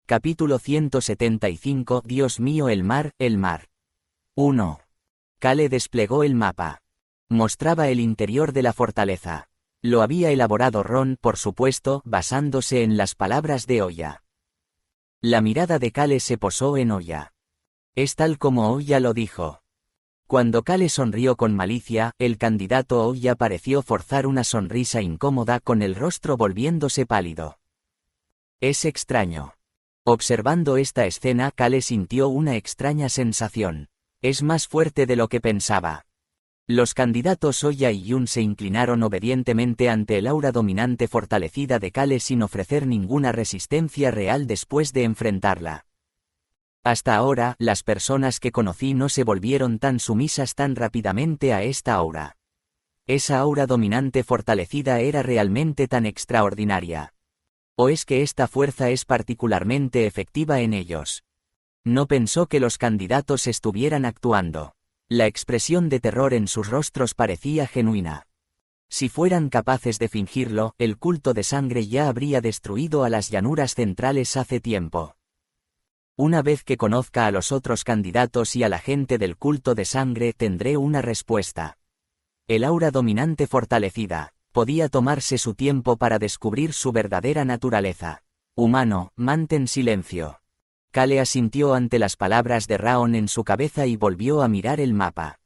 Capítulo 175. Dios mío, el mar, el mar. 1. Kale desplegó el mapa. Mostraba el interior de la fortaleza. Lo había elaborado Ron, por supuesto, basándose en las palabras de Oya. La mirada de Kale se posó en Oya. Es tal como Oya lo dijo. Cuando Kale sonrió con malicia, el candidato Oya pareció forzar una sonrisa incómoda con el rostro volviéndose pálido. Es extraño. Observando esta escena, Kale sintió una extraña sensación. Es más fuerte de lo que pensaba. Los candidatos Oya y Yun se inclinaron obedientemente ante el aura dominante fortalecida de Kale sin ofrecer ninguna resistencia real después de enfrentarla. Hasta ahora, las personas que conocí no se volvieron tan sumisas tan rápidamente a esta aura. Esa aura dominante fortalecida era realmente tan extraordinaria. ¿O es que esta fuerza es particularmente efectiva en ellos? No pensó que los candidatos estuvieran actuando. La expresión de terror en sus rostros parecía genuina. Si fueran capaces de fingirlo, el culto de sangre ya habría destruido a las llanuras centrales hace tiempo. Una vez que conozca a los otros candidatos y a la gente del culto de sangre, tendré una respuesta. El aura dominante fortalecida. Podía tomarse su tiempo para descubrir su verdadera naturaleza. Humano, mantén silencio. Kale asintió ante las palabras de Raon en su cabeza y volvió a mirar el mapa.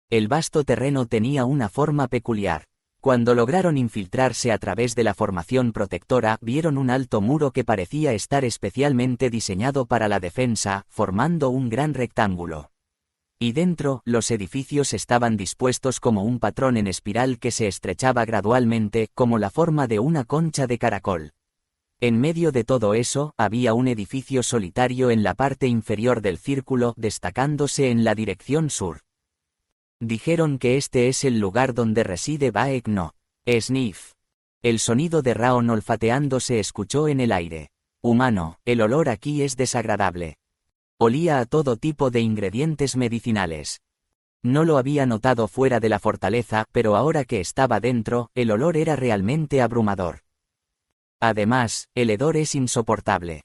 El vasto terreno tenía una forma peculiar. Cuando lograron infiltrarse a través de la formación protectora, vieron un alto muro que parecía estar especialmente diseñado para la defensa, formando un gran rectángulo. Y dentro, los edificios estaban dispuestos como un patrón en espiral que se estrechaba gradualmente, como la forma de una concha de caracol. En medio de todo eso, había un edificio solitario en la parte inferior del círculo, destacándose en la dirección sur. Dijeron que este es el lugar donde reside Baek no. Sniff. El sonido de Raon olfateando se escuchó en el aire. Humano, el olor aquí es desagradable. Olía a todo tipo de ingredientes medicinales. No lo había notado fuera de la fortaleza, pero ahora que estaba dentro, el olor era realmente abrumador. Además, el hedor es insoportable.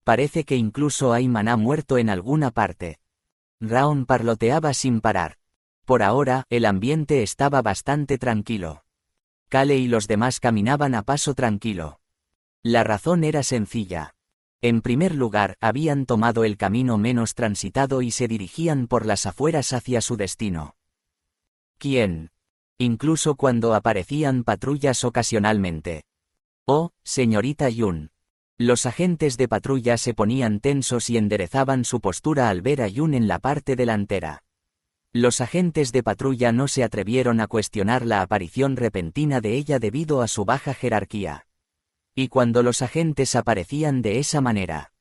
Parece que incluso hay maná muerto en alguna parte. Raon parloteaba sin parar. Por ahora, el ambiente estaba bastante tranquilo. Kale y los demás caminaban a paso tranquilo. La razón era sencilla. En primer lugar, habían tomado el camino menos transitado y se dirigían por las afueras hacia su destino. ¿Quién? Incluso cuando aparecían patrullas ocasionalmente. Oh, señorita Yun. Los agentes de patrulla se ponían tensos y enderezaban su postura al ver a Yun en la parte delantera. Los agentes de patrulla no se atrevieron a cuestionar la aparición repentina de ella debido a su baja jerarquía. Y cuando los agentes aparecían de esa manera.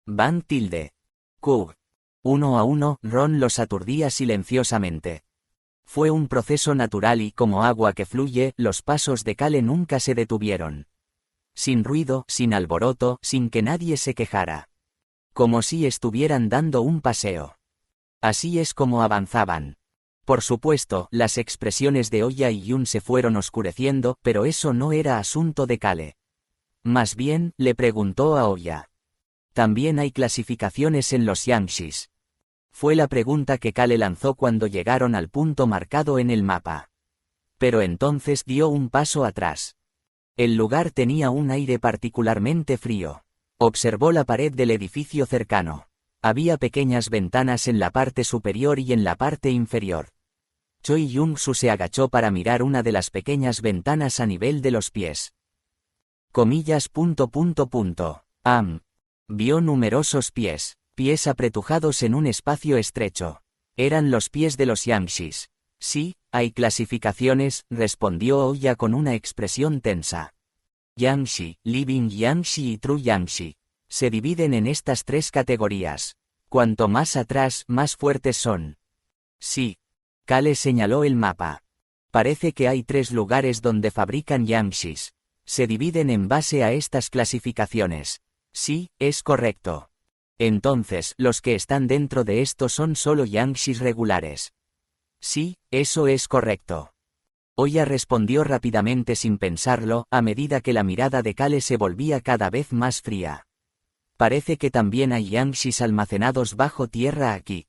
Van tilde. Q. Uno a uno, Ron los aturdía silenciosamente. Fue un proceso natural y como agua que fluye, los pasos de Kale nunca se detuvieron. Sin ruido, sin alboroto, sin que nadie se quejara. Como si estuvieran dando un paseo. Así es como avanzaban. Por supuesto, las expresiones de Oya y Yun se fueron oscureciendo, pero eso no era asunto de Kale. Más bien, le preguntó a Oya. ¿También hay clasificaciones en los Yangshis? Fue la pregunta que Kale lanzó cuando llegaron al punto marcado en el mapa. Pero entonces dio un paso atrás. El lugar tenía un aire particularmente frío. Observó la pared del edificio cercano. Había pequeñas ventanas en la parte superior y en la parte inferior. Choi Yun-su se agachó para mirar una de las pequeñas ventanas a nivel de los pies. Comillas. Vio numerosos pies apretujados en un espacio estrecho. Eran los pies de los Yangshis. Sí, hay clasificaciones, respondió Oya con una expresión tensa. Yangshi, Living Yangshi y True Yangshi. Se dividen en estas tres categorías. Cuanto más atrás, más fuertes son. Sí. Kale señaló el mapa. Parece que hay 3 lugares donde fabrican Yangshis. Se dividen en base a estas clasificaciones. Sí, es correcto. Entonces, los que están dentro de esto son solo Yangshis regulares. Sí, eso es correcto. Oya respondió rápidamente sin pensarlo, a medida que la mirada de Kale se volvía cada vez más fría. Parece que también hay Yangshis almacenados bajo tierra aquí.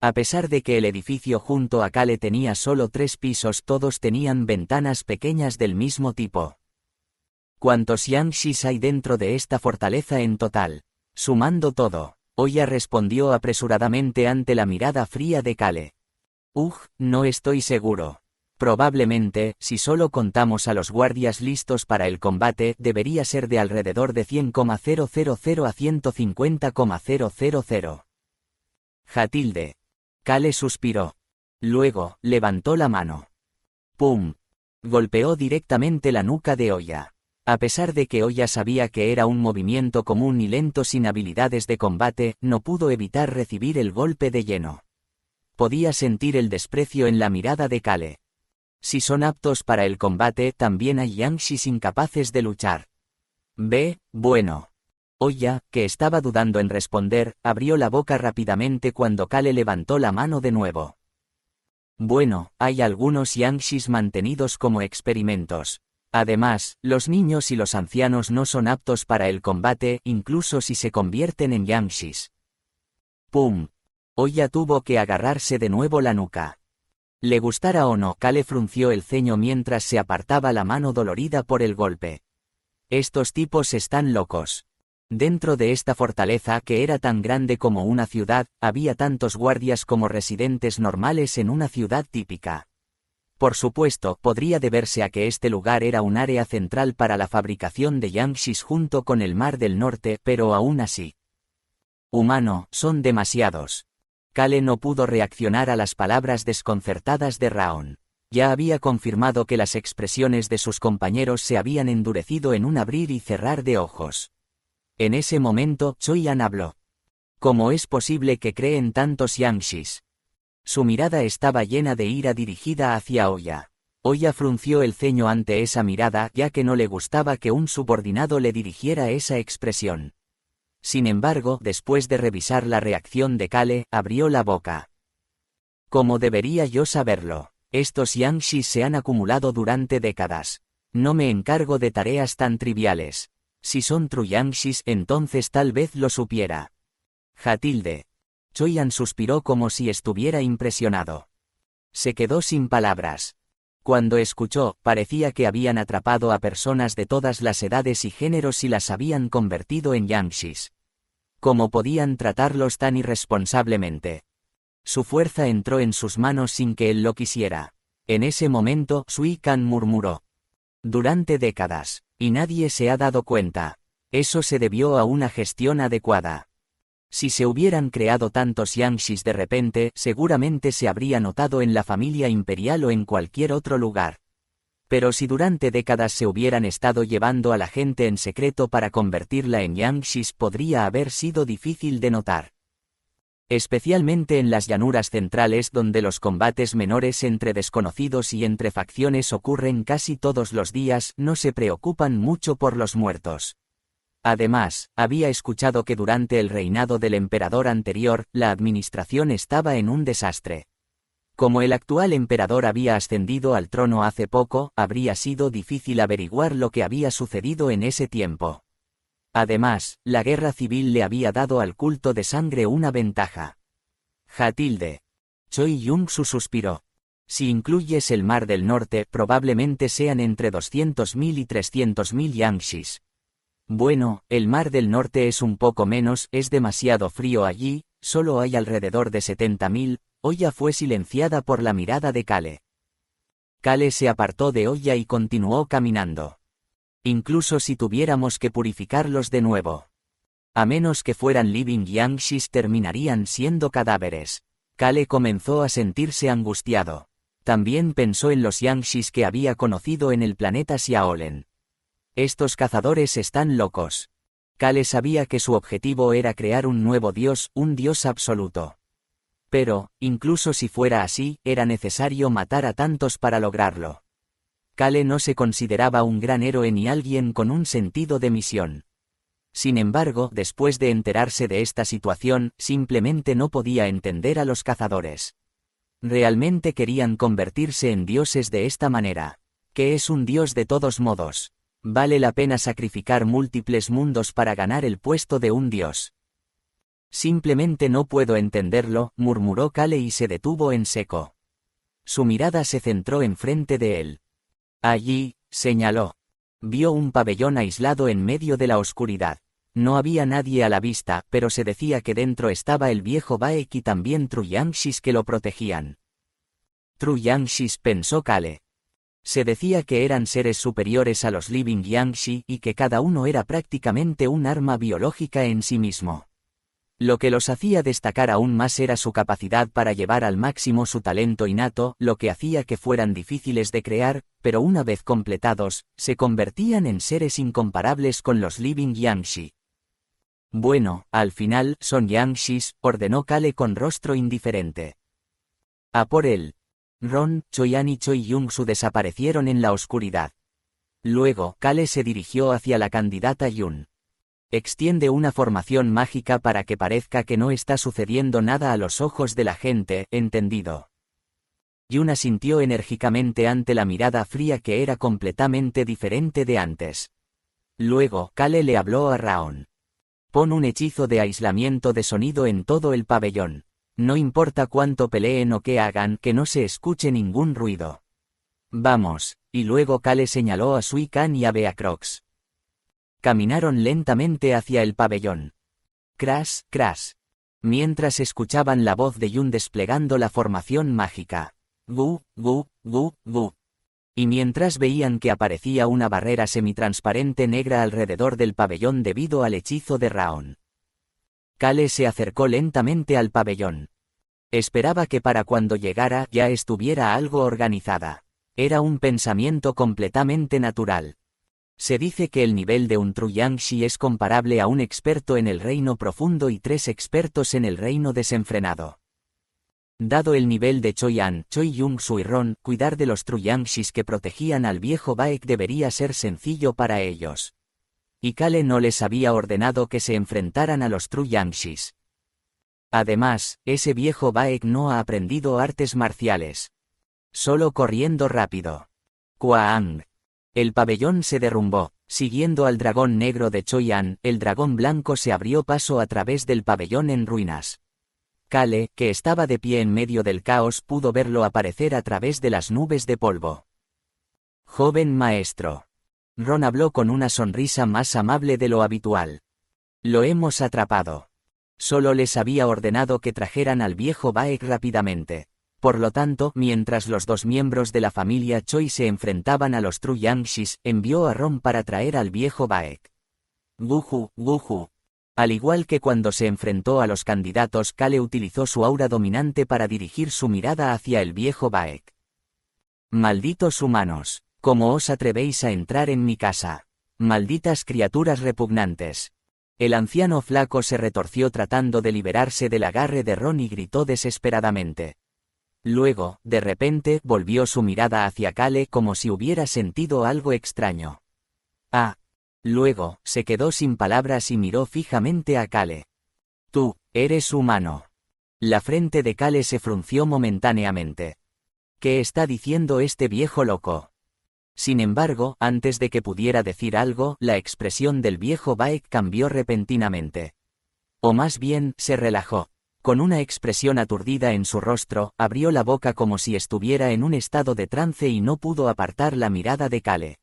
A pesar de que el edificio junto a Kale tenía solo 3 pisos, todos tenían ventanas pequeñas del mismo tipo. ¿Cuántos Yangshis hay dentro de esta fortaleza en total? Sumando todo, Oya respondió apresuradamente ante la mirada fría de Kale. No estoy seguro. Probablemente, si solo contamos a los guardias listos para el combate, debería ser de alrededor de 100,000 a 150,000. Jatilde. Kale suspiró. Luego, levantó la mano. ¡Pum! Golpeó directamente la nuca de Oya. A pesar de que Oya sabía que era un movimiento común y lento sin habilidades de combate, no pudo evitar recibir el golpe de lleno. Podía sentir el desprecio en la mirada de Kale. Si son aptos para el combate, también hay Yangshis incapaces de luchar. Bueno. Oya, que estaba dudando en responder, abrió la boca rápidamente cuando Kale levantó la mano de nuevo. Bueno, hay algunos Yangshis mantenidos como experimentos. Además, los niños y los ancianos no son aptos para el combate, incluso si se convierten en Yangshis. ¡Pum! Oya tuvo que agarrarse de nuevo la nuca. Le gustara o no, Kale frunció el ceño mientras se apartaba la mano dolorida por el golpe. Estos tipos están locos. Dentro de esta fortaleza, que era tan grande como una ciudad, había tantos guardias como residentes normales en una ciudad típica. Por supuesto, podría deberse a que este lugar era un área central para la fabricación de Yangshis junto con el Mar del Norte, pero aún así. Humano, son demasiados. Kale no pudo reaccionar a las palabras desconcertadas de Raon. Ya había confirmado que las expresiones de sus compañeros se habían endurecido en un abrir y cerrar de ojos. En ese momento, Choi-an habló. ¿Cómo es posible que creen tantos Yangshis? Su mirada estaba llena de ira dirigida hacia Oya. Oya frunció el ceño ante esa mirada, ya que no le gustaba que un subordinado le dirigiera esa expresión. Sin embargo, después de revisar la reacción de Kale, abrió la boca. ¿Cómo debería yo saberlo? Estos Yangshis se han acumulado durante décadas. No me encargo de tareas tan triviales. Si son true Yangshis, entonces tal vez lo supiera. Jatilde. Choi-an suspiró como si estuviera impresionado. Se quedó sin palabras. Cuando escuchó, parecía que habían atrapado a personas de todas las edades y géneros y las habían convertido en Yangshis. ¿Cómo podían tratarlos tan irresponsablemente? Su fuerza entró en sus manos sin que él lo quisiera. En ese momento, Sui-kan murmuró. Durante décadas. Y nadie se ha dado cuenta. Eso se debió a una gestión adecuada. Si se hubieran creado tantos Yangshis de repente, seguramente se habría notado en la familia imperial o en cualquier otro lugar. Pero si durante décadas se hubieran estado llevando a la gente en secreto para convertirla en Yangshis, podría haber sido difícil de notar. Especialmente en las llanuras centrales, donde los combates menores entre desconocidos y entre facciones ocurren casi todos los días, no se preocupan mucho por los muertos. Además, había escuchado que durante el reinado del emperador anterior, la administración estaba en un desastre. Como el actual emperador había ascendido al trono hace poco, habría sido difícil averiguar lo que había sucedido en ese tiempo. Además, la guerra civil le había dado al culto de sangre una ventaja. Jatilde. Choi Yun-su suspiró. Si incluyes el Mar del Norte, probablemente sean entre 200.000 y 300.000 Yangshis. Bueno, el Mar del Norte es un poco menos, es demasiado frío allí, solo hay alrededor de 70.000. Oya fue silenciada por la mirada de Kale. Kale se apartó de Oya y continuó caminando. Incluso si tuviéramos que purificarlos de nuevo. A menos que fueran living Yangshis, terminarían siendo cadáveres. Kale comenzó a sentirse angustiado. También pensó en los Yangshis que había conocido en el planeta Xiaolen. Estos cazadores están locos. Kale sabía que su objetivo era crear un nuevo dios, un dios absoluto. Pero, incluso si fuera así, era necesario matar a tantos para lograrlo. Kale no se consideraba un gran héroe ni alguien con un sentido de misión. Sin embargo, después de enterarse de esta situación, simplemente no podía entender a los cazadores. Realmente querían convertirse en dioses de esta manera. ¿Qué es un dios de todos modos? Vale la pena sacrificar múltiples mundos para ganar el puesto de un dios. Simplemente no puedo entenderlo, murmuró Kale y se detuvo en seco. Su mirada se centró enfrente de él. Allí, señaló. Vio un pabellón aislado en medio de la oscuridad. No había nadie a la vista, pero se decía que dentro estaba el viejo Baek y también Truyanxis que lo protegían. Truyanxis, pensó Kale. Se decía que eran seres superiores a los Living Yangshi y que cada uno era prácticamente un arma biológica en sí mismo. Lo que los hacía destacar aún más era su capacidad para llevar al máximo su talento innato, lo que hacía que fueran difíciles de crear, pero una vez completados, se convertían en seres incomparables con los Living Yangshi. Bueno, al final, son Yangshis, ordenó Kale con rostro indiferente. A por él. Ron, Choyan y Choi Yong-su desaparecieron en la oscuridad. Luego, Kale se dirigió hacia la candidata Yun. Extiende una formación mágica para que parezca que no está sucediendo nada a los ojos de la gente, ¿entendido? Yun asintió enérgicamente ante la mirada fría que era completamente diferente de antes. Luego, Kale le habló a Raon. Pon un hechizo de aislamiento de sonido en todo el pabellón. No importa cuánto peleen o qué hagan, que no se escuche ningún ruido. Vamos, y luego Kale señaló a Sui Kan y a Beacrox. Caminaron lentamente hacia el pabellón. Crash, crash. Mientras escuchaban la voz de Yun desplegando la formación mágica. Gu, gu, gu, gu. Y mientras veían que aparecía una barrera semitransparente negra alrededor del pabellón debido al hechizo de Raon. Kale se acercó lentamente al pabellón. Esperaba que para cuando llegara ya estuviera algo organizada. Era un pensamiento completamente natural. Se dice que el nivel de un Truyanxi es comparable a un experto en el reino profundo y 3 expertos en el reino desenfrenado. Dado el nivel de Choyan, Choi Yong-su y Ron, cuidar de los Truyanxis que protegían al viejo Baek debería ser sencillo para ellos. Y Kale no les había ordenado que se enfrentaran a los Truyanxis. Además, ese viejo Baek no ha aprendido artes marciales. Solo corriendo rápido. Kwaang. El pabellón se derrumbó. Siguiendo al dragón negro de Choyan, el dragón blanco se abrió paso a través del pabellón en ruinas. Kale, que estaba de pie en medio del caos, pudo verlo aparecer a través de las nubes de polvo. Joven maestro. Ron habló con una sonrisa más amable de lo habitual. Lo hemos atrapado. Solo les había ordenado que trajeran al viejo Baek rápidamente. Por lo tanto, mientras los 2 miembros de la familia Choi se enfrentaban a los Truyanxis, envió a Ron para traer al viejo Baek. Guju, guju. Al igual que cuando se enfrentó a los candidatos, Kale utilizó su aura dominante para dirigir su mirada hacia el viejo Baek. Malditos humanos. ¿Cómo os atrevéis a entrar en mi casa? Malditas criaturas repugnantes. El anciano flaco se retorció tratando de liberarse del agarre de Ron y gritó desesperadamente. Luego, de repente, volvió su mirada hacia Kale como si hubiera sentido algo extraño. Ah. Luego, se quedó sin palabras y miró fijamente a Kale. Tú, eres humano. La frente de Kale se frunció momentáneamente. ¿Qué está diciendo este viejo loco? Sin embargo, antes de que pudiera decir algo, la expresión del viejo Baek cambió repentinamente. O más bien, se relajó. Con una expresión aturdida en su rostro, abrió la boca como si estuviera en un estado de trance y no pudo apartar la mirada de Kale.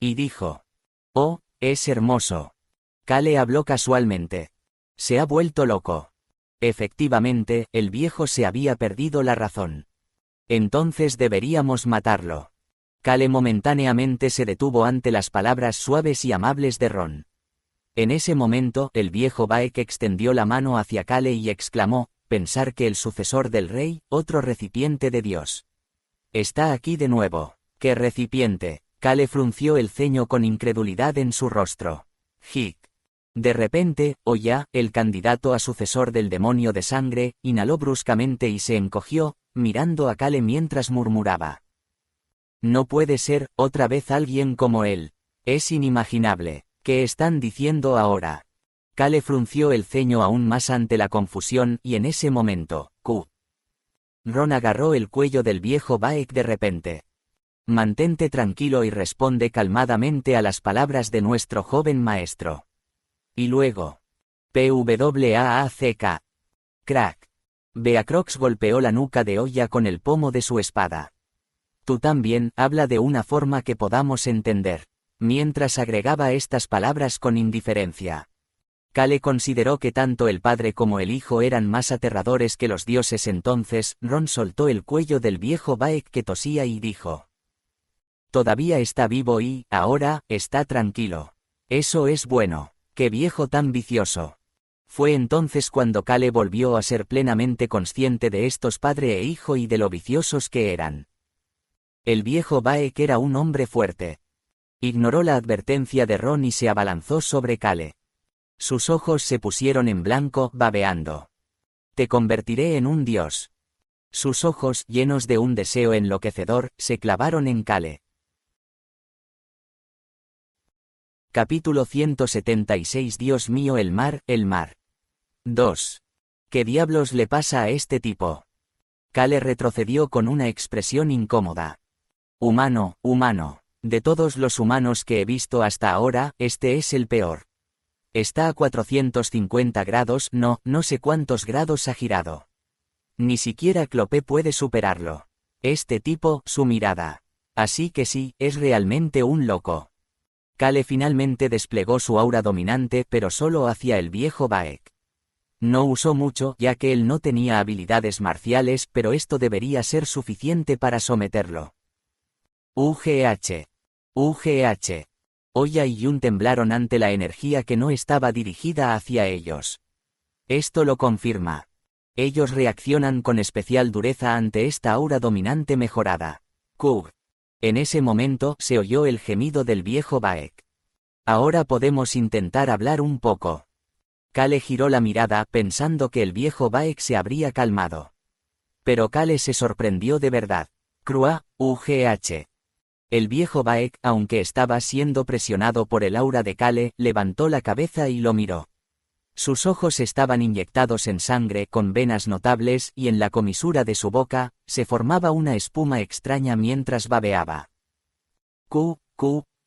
Y dijo: «Oh, es hermoso». Kale habló casualmente. Se ha vuelto loco. Efectivamente, el viejo se había perdido la razón. Entonces deberíamos matarlo. Kale momentáneamente se detuvo ante las palabras suaves y amables de Ron. En ese momento, el viejo Baek extendió la mano hacia Kale y exclamó: «Pensar que el sucesor del rey, otro recipiente de Dios. Está aquí de nuevo». «¿Qué recipiente?». Kale frunció el ceño con incredulidad en su rostro. «Hic». De repente, Oya, el candidato a sucesor del demonio de sangre, inhaló bruscamente y se encogió, mirando a Kale mientras murmuraba: «No puede ser, otra vez alguien como él. Es inimaginable. ¿Qué están diciendo ahora?». Kale frunció el ceño aún más ante la confusión y en ese momento, Ron agarró el cuello del viejo Baek de repente. Mantente tranquilo y responde calmadamente a las palabras de nuestro joven maestro. Y luego. PWAACK. Crack. Beacrox golpeó la nuca de Oya con el pomo de su espada. Tú también, habla de una forma que podamos entender. Mientras agregaba estas palabras con indiferencia. Kale consideró que tanto el padre como el hijo eran más aterradores que los dioses. Entonces, Ron soltó el cuello del viejo Baek que tosía y dijo. Todavía está vivo y, ahora, está tranquilo. Eso es bueno. ¡Qué viejo tan vicioso! Fue entonces cuando Kale volvió a ser plenamente consciente de estos padre e hijo y de lo viciosos que eran. El viejo Baek era un hombre fuerte. Ignoró la advertencia de Ron y se abalanzó sobre Kale. Sus ojos se pusieron en blanco, babeando. Te convertiré en un dios. Sus ojos, llenos de un deseo enloquecedor, se clavaron en Kale. Capítulo 176. Dios mío, el mar, el mar. 2. ¿Qué diablos le pasa a este tipo? Kale retrocedió con una expresión incómoda. Humano, humano. De todos los humanos que he visto hasta ahora, este es el peor. Está a 450 grados, no sé cuántos grados ha girado. Ni siquiera Clopé puede superarlo. Este tipo, su mirada. Así que sí, es realmente un loco. Kale finalmente desplegó su aura dominante, pero solo hacia el viejo Baek. No usó mucho, ya que él no tenía habilidades marciales, pero esto debería ser suficiente para someterlo. UGH. Oya y Yun temblaron ante la energía que no estaba dirigida hacia ellos. Esto lo confirma. Ellos reaccionan con especial dureza ante esta aura dominante mejorada. Kug. En ese momento se oyó el gemido del viejo Baek. Ahora podemos intentar hablar un poco. Kale giró la mirada pensando que el viejo Baek se habría calmado. Pero Kale se sorprendió de verdad. Crua, UGH. El viejo Baek, aunque estaba siendo presionado por el aura de Kale, levantó la cabeza y lo miró. Sus ojos estaban inyectados en sangre con venas notables y en la comisura de su boca, se formaba una espuma extraña mientras babeaba.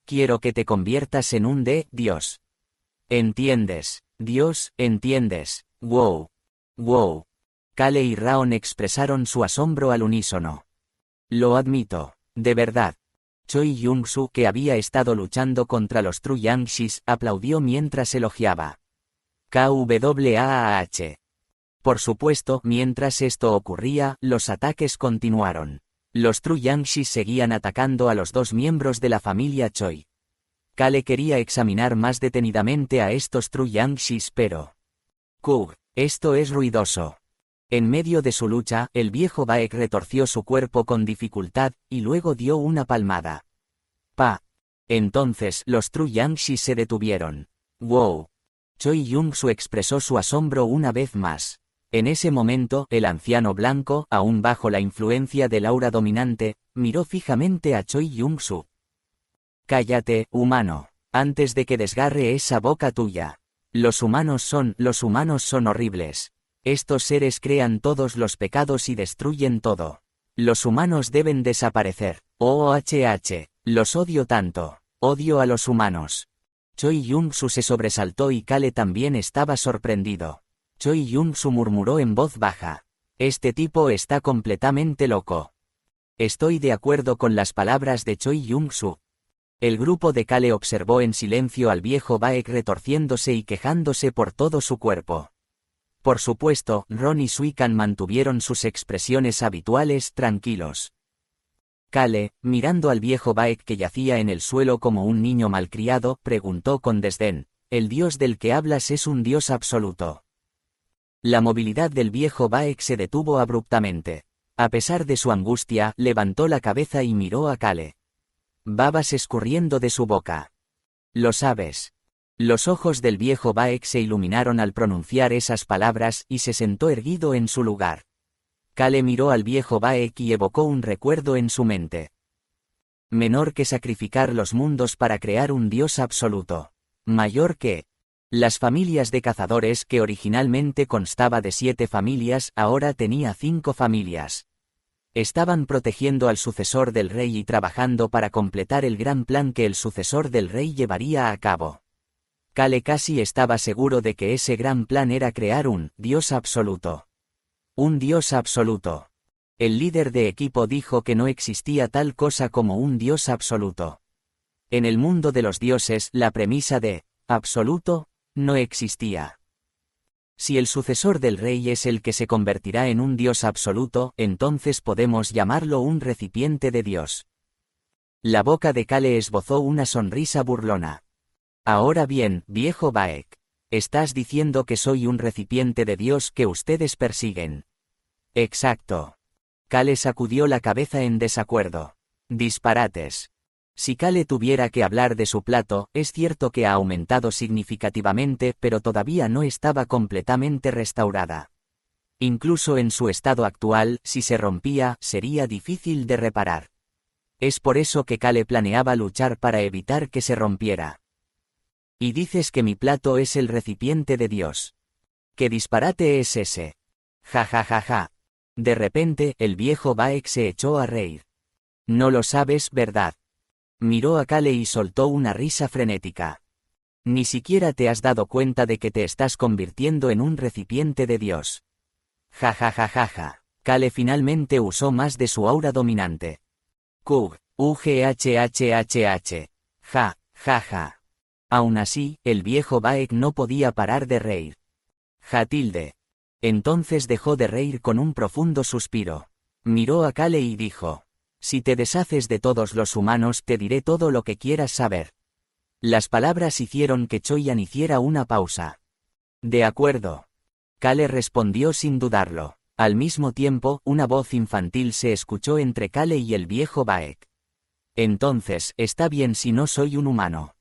Quiero que te conviertas en un Dios. ¿Entiendes? Dios, ¿entiendes? Wow. Kale y Raon expresaron su asombro al unísono. Lo admito, de verdad. Choi Yun-su, que había estado luchando contra los True Yangshis, aplaudió mientras elogiaba. KWAAH. Por supuesto, mientras esto ocurría, los ataques continuaron. Los True Yangshis seguían atacando a los dos miembros de la familia Choi. Kale quería examinar más detenidamente a estos True Yangshis, pero... esto es ruidoso. En medio de su lucha, el viejo Baek retorció su cuerpo con dificultad, y luego dio una palmada. Entonces los True Yangshis se detuvieron. Wow. Choi Yun-su expresó su asombro una vez más. En ese momento, el anciano blanco, aún bajo la influencia del aura dominante, miró fijamente a Choi Yun-su. Cállate, humano, antes de que desgarre esa boca tuya. Los humanos son horribles. Estos seres crean todos los pecados y destruyen todo. Los humanos deben desaparecer. Los odio tanto. Odio a los humanos. Choi Yun-su se sobresaltó y Kale también estaba sorprendido. Choi Yun-su murmuró en voz baja. Este tipo está completamente loco. Estoy de acuerdo con las palabras de Choi Yun-su. El grupo de Kale observó en silencio al viejo Baek retorciéndose y quejándose por todo su cuerpo. Por supuesto, Ron y Suikan mantuvieron sus expresiones habituales, tranquilos. Kale, mirando al viejo Baek que yacía en el suelo como un niño malcriado, preguntó con desdén, ¿el dios del que hablas es un dios absoluto? La movilidad del viejo Baek se detuvo abruptamente. A pesar de su angustia, levantó la cabeza y miró a Kale. Babas escurriendo de su boca. Lo sabes. Los ojos del viejo Baek se iluminaron al pronunciar esas palabras y se sentó erguido en su lugar. Kale miró al viejo Baek y evocó un recuerdo en su mente. Menor que sacrificar los mundos para crear un dios absoluto. Mayor que... Las familias de cazadores, que originalmente constaba de 7 familias, ahora tenía 5 familias. Estaban protegiendo al sucesor del rey y trabajando para completar el gran plan que el sucesor del rey llevaría a cabo. Kale casi estaba seguro de que ese gran plan era crear un Dios absoluto. Un Dios absoluto. El líder de equipo dijo que no existía tal cosa como un Dios absoluto. En el mundo de los dioses, la premisa de absoluto no existía. Si el sucesor del rey es el que se convertirá en un Dios absoluto, entonces podemos llamarlo un recipiente de Dios. La boca de Kale esbozó una sonrisa burlona. Ahora bien, viejo Baek, estás diciendo que soy un recipiente de Dios que ustedes persiguen. Exacto. Kale sacudió la cabeza en desacuerdo. Disparates. Si Kale tuviera que hablar de su plato, es cierto que ha aumentado significativamente, pero todavía no estaba completamente restaurada. Incluso en su estado actual, si se rompía, sería difícil de reparar. Es por eso que Kale planeaba luchar para evitar que se rompiera. Y dices que mi plato es el recipiente de Dios. ¿Qué disparate es ese? Ja ja ja ja. De repente, el viejo Baek se echó a reír. No lo sabes, ¿verdad? Miró a Kale y soltó una risa frenética. Ni siquiera te has dado cuenta de que te estás convirtiendo en un recipiente de Dios. Ja ja ja ja ja. Kale finalmente usó más de su aura dominante. Kug, UGHHHH. Ja, ja ja. Aún así, el viejo Baek no podía parar de reír. Ja tilde. Entonces dejó de reír con un profundo suspiro. Miró a Kale y dijo: si te deshaces de todos los humanos, te diré todo lo que quieras saber. Las palabras hicieron que Choyan hiciera una pausa. De acuerdo. Kale respondió sin dudarlo. Al mismo tiempo, una voz infantil se escuchó entre Kale y el viejo Baek. Entonces, está bien si no soy un humano.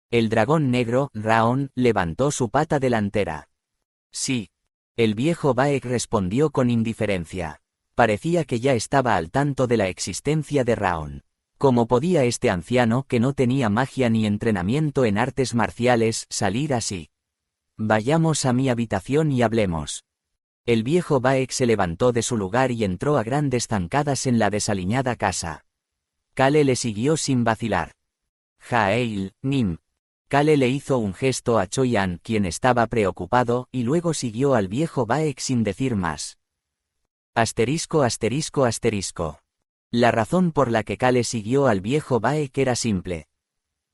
El dragón negro, Raon, levantó su pata delantera. Sí. El viejo Baek respondió con indiferencia. Parecía que ya estaba al tanto de la existencia de Raon. ¿Cómo podía este anciano, que no tenía magia ni entrenamiento en artes marciales, salir así? Vayamos a mi habitación y hablemos. El viejo Baek se levantó de su lugar y entró a grandes zancadas en la desaliñada casa. Kale le siguió sin vacilar. Jaeil, Nim. Kale le hizo un gesto a Choyan, quien estaba preocupado, y luego siguió al viejo Baek sin decir más. Asterisco asterisco asterisco. La razón por la que Kale siguió al viejo Baek era simple.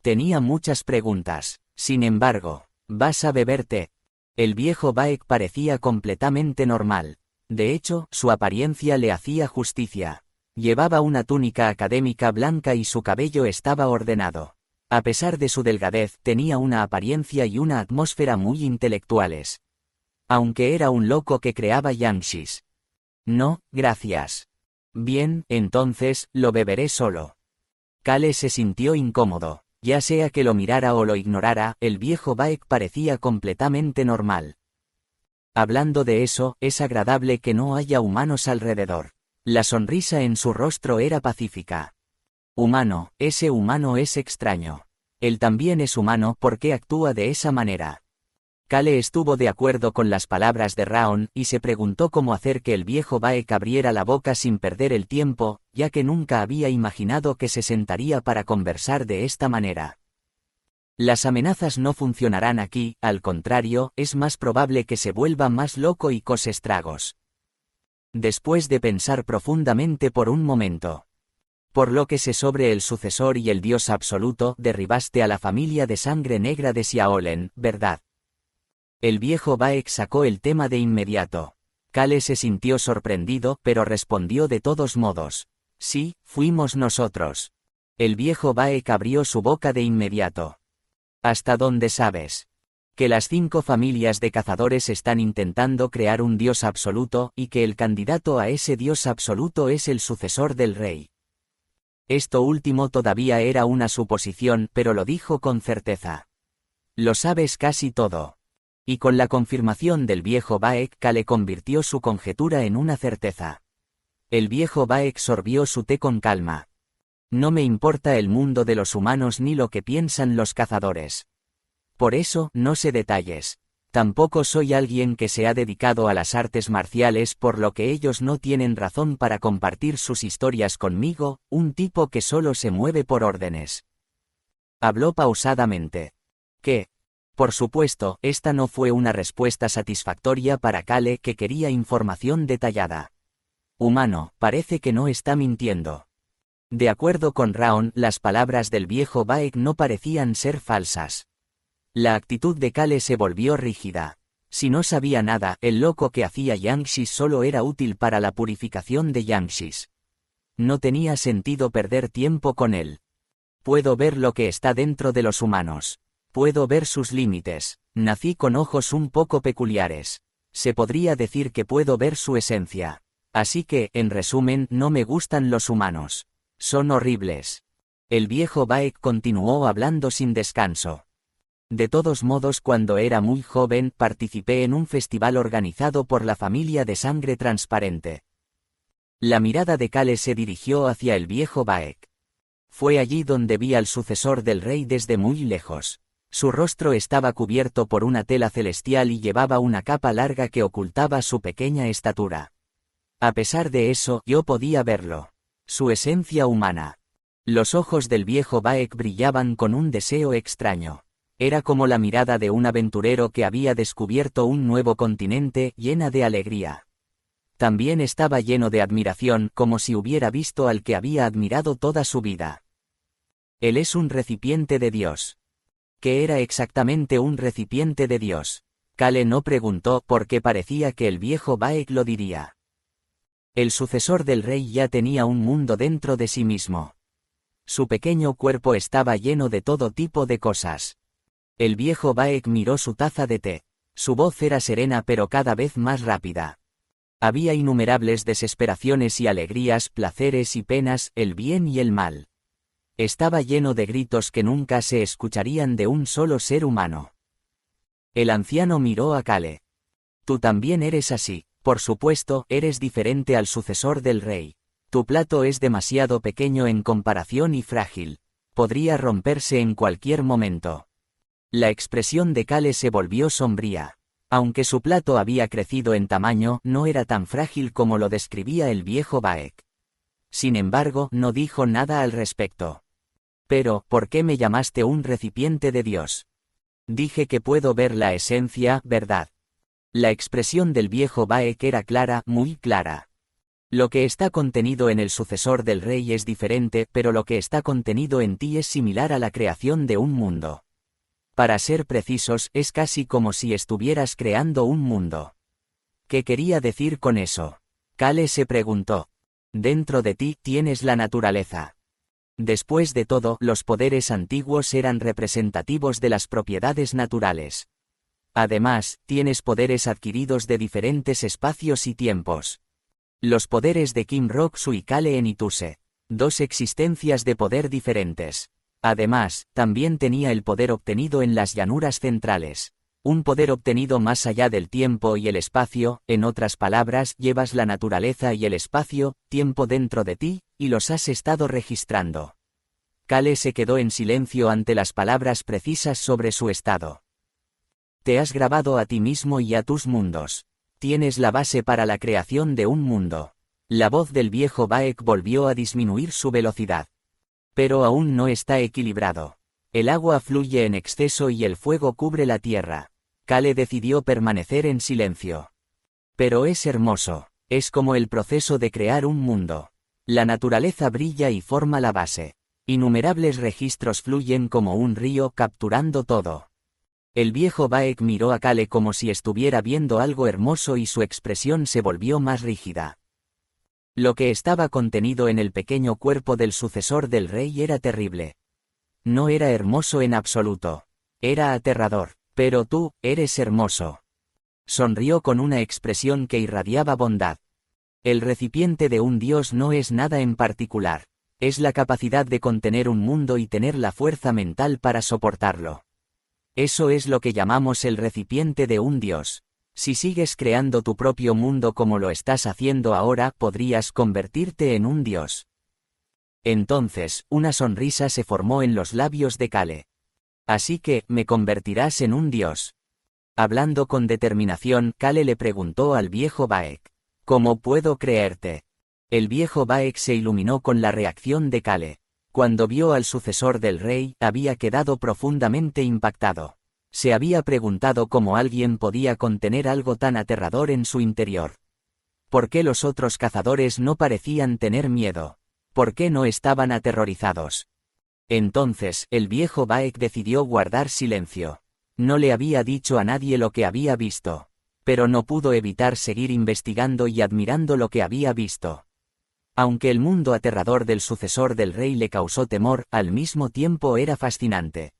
Tenía muchas preguntas. Sin embargo, ¿vas a beber té? El viejo Baek parecía completamente normal. De hecho, su apariencia le hacía justicia. Llevaba una túnica académica blanca y su cabello estaba ordenado. A pesar de su delgadez, tenía una apariencia y una atmósfera muy intelectuales. Aunque era un loco que creaba Yangshis. No, gracias. Bien, entonces, lo beberé solo. Kale se sintió incómodo. Ya sea que lo mirara o lo ignorara, el viejo Baek parecía completamente normal. Hablando de eso, es agradable que no haya humanos alrededor. La sonrisa en su rostro era pacífica. Humano, ese humano es extraño. Él también es humano, ¿por qué actúa de esa manera? Kale estuvo de acuerdo con las palabras de Raon, y se preguntó cómo hacer que el viejo Baek abriera la boca sin perder el tiempo, ya que nunca había imaginado que se sentaría para conversar de esta manera. Las amenazas no funcionarán aquí, al contrario, es más probable que se vuelva más loco y cause estragos. Después de pensar profundamente por un momento. Por lo que sé sobre el sucesor y el Dios absoluto, derribaste a la familia de sangre negra de Xiaolen, ¿verdad? El viejo Baek sacó el tema de inmediato. Kale se sintió sorprendido, pero respondió de todos modos. Sí, fuimos nosotros. El viejo Baek abrió su boca de inmediato. ¿Hasta dónde sabes? Que las 5 familias de cazadores están intentando crear un Dios absoluto, y que el candidato a ese Dios absoluto es el sucesor del rey. Esto último todavía era una suposición, pero lo dijo con certeza. Lo sabes casi todo. Y con la confirmación del viejo Baek, Kale convirtió su conjetura en una certeza. El viejo Baek sorbió su té con calma. No me importa el mundo de los humanos ni lo que piensan los cazadores. Por eso, no sé detalles. Tampoco soy alguien que se ha dedicado a las artes marciales, por lo que ellos no tienen razón para compartir sus historias conmigo, un tipo que solo se mueve por órdenes. Habló pausadamente. ¿Qué? Por supuesto, esta no fue una respuesta satisfactoria para Kale, que quería información detallada. Humano, parece que no está mintiendo. De acuerdo con Raon, las palabras del viejo Baek no parecían ser falsas. La actitud de Kale se volvió rígida. Si no sabía nada, el loco que hacía Yangshis solo era útil para la purificación de Yangshis. No tenía sentido perder tiempo con él. Puedo ver lo que está dentro de los humanos. Puedo ver sus límites. Nací con ojos un poco peculiares. Se podría decir que puedo ver su esencia. Así que, en resumen, no me gustan los humanos. Son horribles. El viejo Baek continuó hablando sin descanso. De todos modos, cuando era muy joven, participé en un festival organizado por la familia de sangre transparente. La mirada de Kale se dirigió hacia el viejo Baek. Fue allí donde vi al sucesor del rey desde muy lejos. Su rostro estaba cubierto por una tela celestial y llevaba una capa larga que ocultaba su pequeña estatura. A pesar de eso, yo podía verlo. Su esencia humana. Los ojos del viejo Baek brillaban con un deseo extraño. Era como la mirada de un aventurero que había descubierto un nuevo continente, llena de alegría. También estaba lleno de admiración, como si hubiera visto al que había admirado toda su vida. Él es un recipiente de Dios. ¿Qué era exactamente un recipiente de Dios? Kale no preguntó, porque parecía que el viejo Baek lo diría. El sucesor del rey ya tenía un mundo dentro de sí mismo. Su pequeño cuerpo estaba lleno de todo tipo de cosas. El viejo Baek miró su taza de té. Su voz era serena pero cada vez más rápida. Había innumerables desesperaciones y alegrías, placeres y penas, el bien y el mal. Estaba lleno de gritos que nunca se escucharían de un solo ser humano. El anciano miró a Kale. Tú también eres así, por supuesto, eres diferente al sucesor del rey. Tu plato es demasiado pequeño en comparación y frágil. Podría romperse en cualquier momento. La expresión de Kale se volvió sombría. Aunque su plato había crecido en tamaño, no era tan frágil como lo describía el viejo Baek. Sin embargo, no dijo nada al respecto. Pero, ¿por qué me llamaste un recipiente de Dios? Dije que puedo ver la esencia, ¿verdad? La expresión del viejo Baek era clara, muy clara. Lo que está contenido en el sucesor del rey es diferente, pero lo que está contenido en ti es similar a la creación de un mundo. Para ser precisos, es casi como si estuvieras creando un mundo. ¿Qué quería decir con eso? Kale se preguntó. Dentro de ti tienes la naturaleza. Después de todo, los poderes antiguos eran representativos de las propiedades naturales. Además, tienes poderes adquiridos de diferentes espacios y tiempos. Los poderes de Kim Rok-Su y Kale en Ituse. Dos existencias de poder diferentes. Además, también tenía el poder obtenido en las llanuras centrales. Un poder obtenido más allá del tiempo y el espacio, en otras palabras, llevas la naturaleza y el espacio, tiempo dentro de ti, y los has estado registrando. Kale se quedó en silencio ante las palabras precisas sobre su estado. Te has grabado a ti mismo y a tus mundos. Tienes la base para la creación de un mundo. La voz del viejo Baek volvió a disminuir su velocidad. Pero aún no está equilibrado. El agua fluye en exceso y el fuego cubre la tierra. Kale decidió permanecer en silencio. Pero es hermoso. Es como el proceso de crear un mundo. La naturaleza brilla y forma la base. Innumerables registros fluyen como un río capturando todo. El viejo Baek miró a Kale como si estuviera viendo algo hermoso y su expresión se volvió más rígida. Lo que estaba contenido en el pequeño cuerpo del sucesor del rey era terrible. No era hermoso en absoluto. Era aterrador. Pero tú, eres hermoso. Sonrió con una expresión que irradiaba bondad. El recipiente de un dios no es nada en particular. Es la capacidad de contener un mundo y tener la fuerza mental para soportarlo. Eso es lo que llamamos el recipiente de un dios. Si sigues creando tu propio mundo como lo estás haciendo ahora, podrías convertirte en un dios. Entonces, una sonrisa se formó en los labios de Kale. Así que, me convertirás en un dios. Hablando con determinación, Kale le preguntó al viejo Baek. ¿Cómo puedo creerte? El viejo Baek se iluminó con la reacción de Kale. Cuando vio al sucesor del rey, había quedado profundamente impactado. Se había preguntado cómo alguien podía contener algo tan aterrador en su interior. ¿Por qué los otros cazadores no parecían tener miedo? ¿Por qué no estaban aterrorizados? Entonces, el viejo Baek decidió guardar silencio. No le había dicho a nadie lo que había visto. Pero no pudo evitar seguir investigando y admirando lo que había visto. Aunque el mundo aterrador del sucesor del rey le causó temor, al mismo tiempo era fascinante.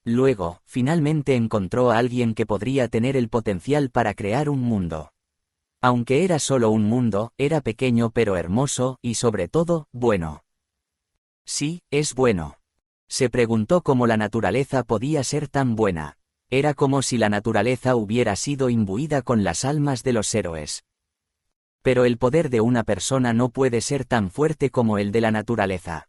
Luego, finalmente encontró a alguien que podría tener el potencial para crear un mundo. Aunque era solo un mundo, era pequeño pero hermoso, y sobre todo, bueno. Sí, es bueno. Se preguntó cómo la naturaleza podía ser tan buena. Era como si la naturaleza hubiera sido imbuida con las almas de los héroes. Pero el poder de una persona no puede ser tan fuerte como el de la naturaleza.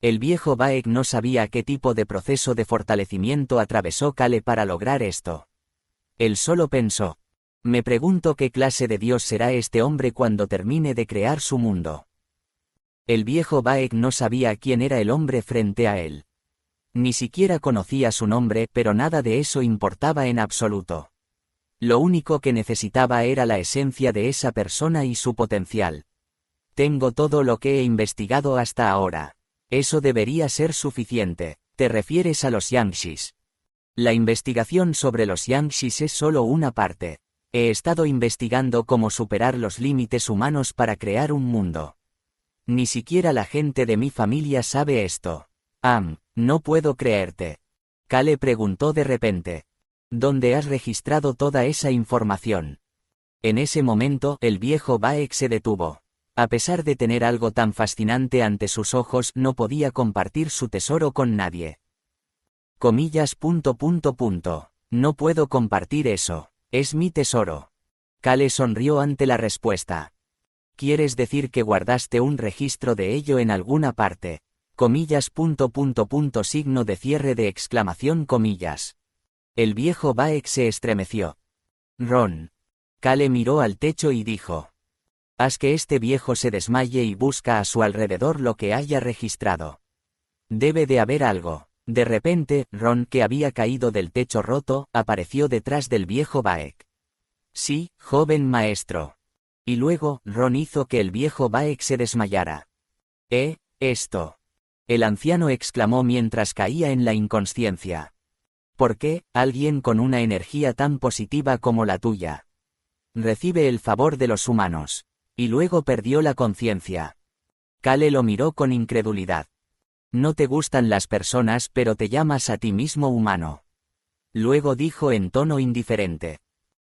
El viejo Baek no sabía qué tipo de proceso de fortalecimiento atravesó Kale para lograr esto. Él solo pensó: me pregunto qué clase de dios será este hombre cuando termine de crear su mundo. El viejo Baek no sabía quién era el hombre frente a él. Ni siquiera conocía su nombre, pero nada de eso importaba en absoluto. Lo único que necesitaba era la esencia de esa persona y su potencial. Tengo todo lo que he investigado hasta ahora. Eso debería ser suficiente. ¿Te refieres a los Yangshis? La investigación sobre los Yangshis es solo una parte. He estado investigando cómo superar los límites humanos para crear un mundo. Ni siquiera la gente de mi familia sabe esto. No puedo creerte. Kale preguntó de repente. ¿Dónde has registrado toda esa información? En ese momento, el viejo Baek se detuvo. A pesar de tener algo tan fascinante ante sus ojos, no podía compartir su tesoro con nadie. Comillas. No puedo compartir eso. Es mi tesoro. Kale sonrió ante la respuesta. ¿Quieres decir que guardaste un registro de ello en alguna parte? Comillas. Signo de cierre de exclamación comillas. El viejo Baek se estremeció. Ron. Kale miró al techo y dijo: haz que este viejo se desmaye y busca a su alrededor lo que haya registrado. Debe de haber algo. De repente, Ron, que había caído del techo roto, apareció detrás del viejo Baek. Sí, joven maestro. Y luego, Ron hizo que el viejo Baek se desmayara. Esto. El anciano exclamó mientras caía en la inconsciencia. ¿Por qué, alguien con una energía tan positiva como la tuya recibe el favor de los humanos? Y luego perdió la conciencia. Kale lo miró con incredulidad. No te gustan las personas, pero te llamas a ti mismo humano. Luego dijo en tono indiferente.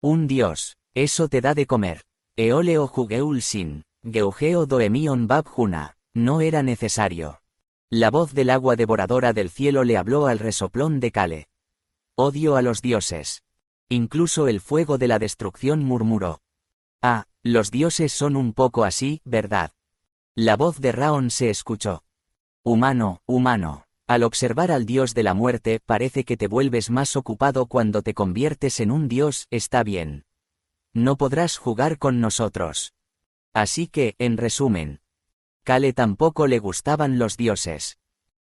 Un dios, eso te da de comer. Eoleo jugeul sin, geugeo doemion bab juna. No era necesario. La voz del agua devoradora del cielo le habló al resoplón de Kale. Odio a los dioses. Incluso el fuego de la destrucción murmuró. Los dioses son un poco así, ¿verdad? La voz de Raon se escuchó. Humano. Al observar al dios de la muerte, parece que te vuelves más ocupado cuando te conviertes en un dios, está bien. No podrás jugar con nosotros. Así que, en resumen, Kale tampoco le gustaban los dioses.